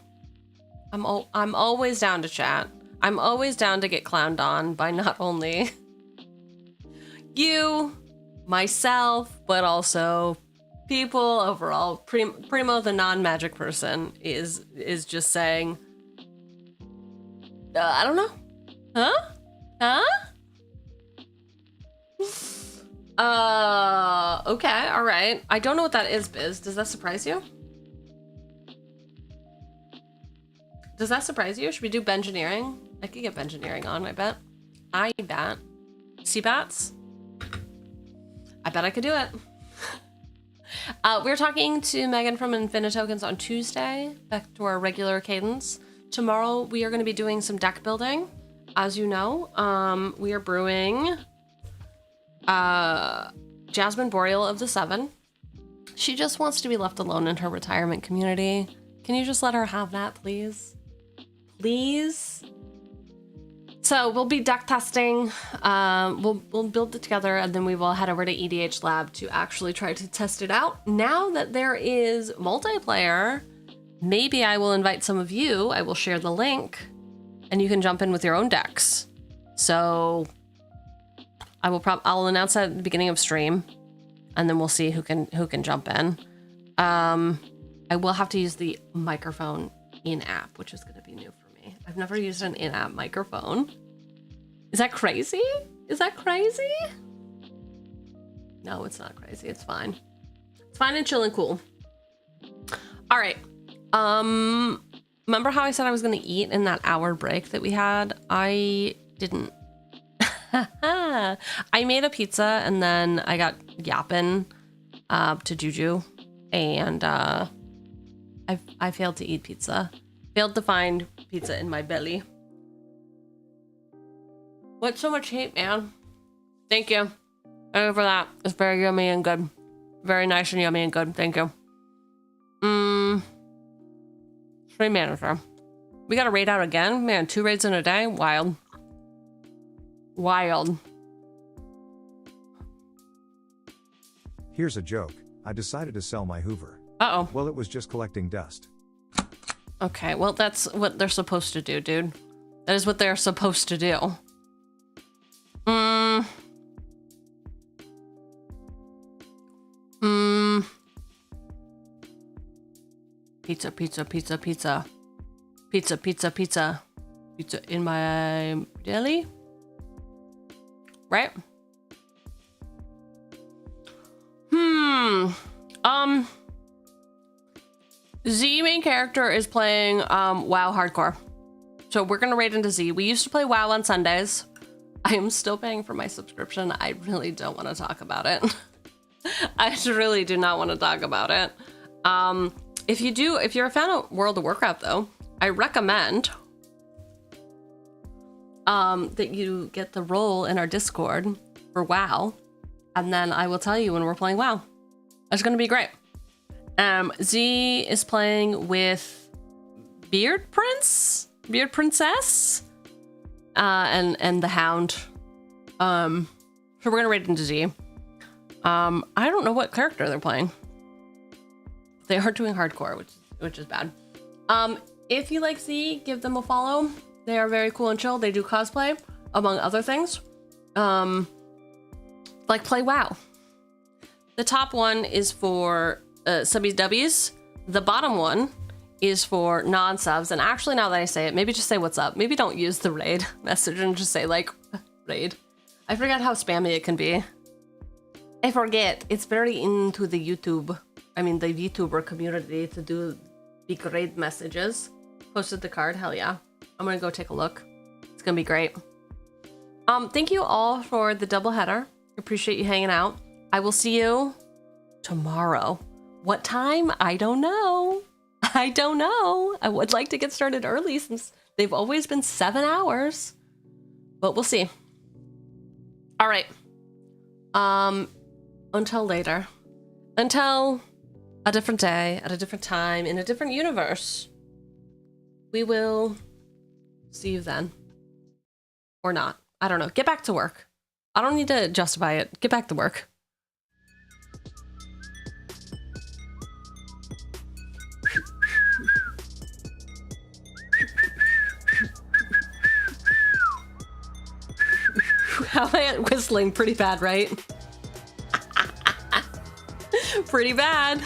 I'm always down to chat. I'm always down to get clowned on by not only you, myself, but also people overall. Primo, the non-magic person, is just saying, I don't know. Okay, all right. I don't know what that is, Biz. Does that surprise you? Does that surprise you? Should we do Bengineering? I could get Bengineering on, I bet. Seabats? I bet I could do it. We're talking to Megan from Infinitokens on Tuesday, back to our regular cadence. Tomorrow, we are going to be doing some deck building. As you know, we are brewing Jasmine Boreal of the Seven. She just wants to be left alone in her retirement community. Can you just let her have that, please? Please? So we'll be deck testing. We'll build it together, and then we will head over to EDHLAB to actually try to test it out. Now that there is multiplayer, maybe I will invite some of you. I will share the link, and you can jump in with your own decks. So I'll announce that at the beginning of stream, and then we'll see who can jump in. I will have to use the microphone in-app, which is going to be new for me. I've never used an in-app microphone. Is that crazy? Is that crazy? No, it's not crazy. It's fine. It's fine and chill and cool. All right. Remember how I said I was going to eat in that hour break that we had? I didn't. I made a pizza and then I got yapping to Juju, and I failed to eat pizza. Failed to find pizza in my belly. What's so much hate, man? Thank you. Thank you for that. It's very yummy and good. Very nice and yummy and good. Thank you. Stream manager. We got a raid out again? Man, 2 raids in a day? Wild. Wild. Here's a joke. I decided to sell my Hoover. Uh-oh. Well, it was just collecting dust. Okay, well, that's what they're supposed to do, dude. That is what they're supposed to do. pizza, pizza, pizza, pizza. Pizza, pizza, pizza. Pizza in my deli? Right? Z main character is playing WoW hardcore. So we're gonna raid into Z. We used to play WoW on Sundays. I am still paying for my subscription. I really don't want to talk about it. I really do not want to talk about it. If you're a fan of World of Warcraft though, I recommend that you get the role in our Discord for WoW, and then I will tell you when we're playing WoW. It's gonna be great. Z is playing with Beard Princess, and the Hound. So we're gonna raid into Z. I don't know what character they're playing. They are doing hardcore, which is bad. If you like Z, give them a follow. They are very cool and chill. They do cosplay, among other things. Like play WoW. The top one is for subbies dubbies. The bottom one is for non-subs. And actually, now that I say it, maybe just say what's up. Maybe don't use the raid message and just say like raid. I forget how spammy it can be. I forget. It's very into the the vTuber community to do big raid messages. Posted the card, hell yeah. I'm gonna go take a look. It's gonna be great. Thank you all for the double header. Appreciate you hanging out. I will see you tomorrow. What time? I don't know. I don't know. I would like to get started early since they've always been 7 hours, but we'll see. All right. Until later. Until a different day, at a different time, in a different universe. We will see you then. Or not. I don't know. Get back to work. I don't need to justify it. Get back to work. How am I at whistling? Pretty bad, right? Pretty bad.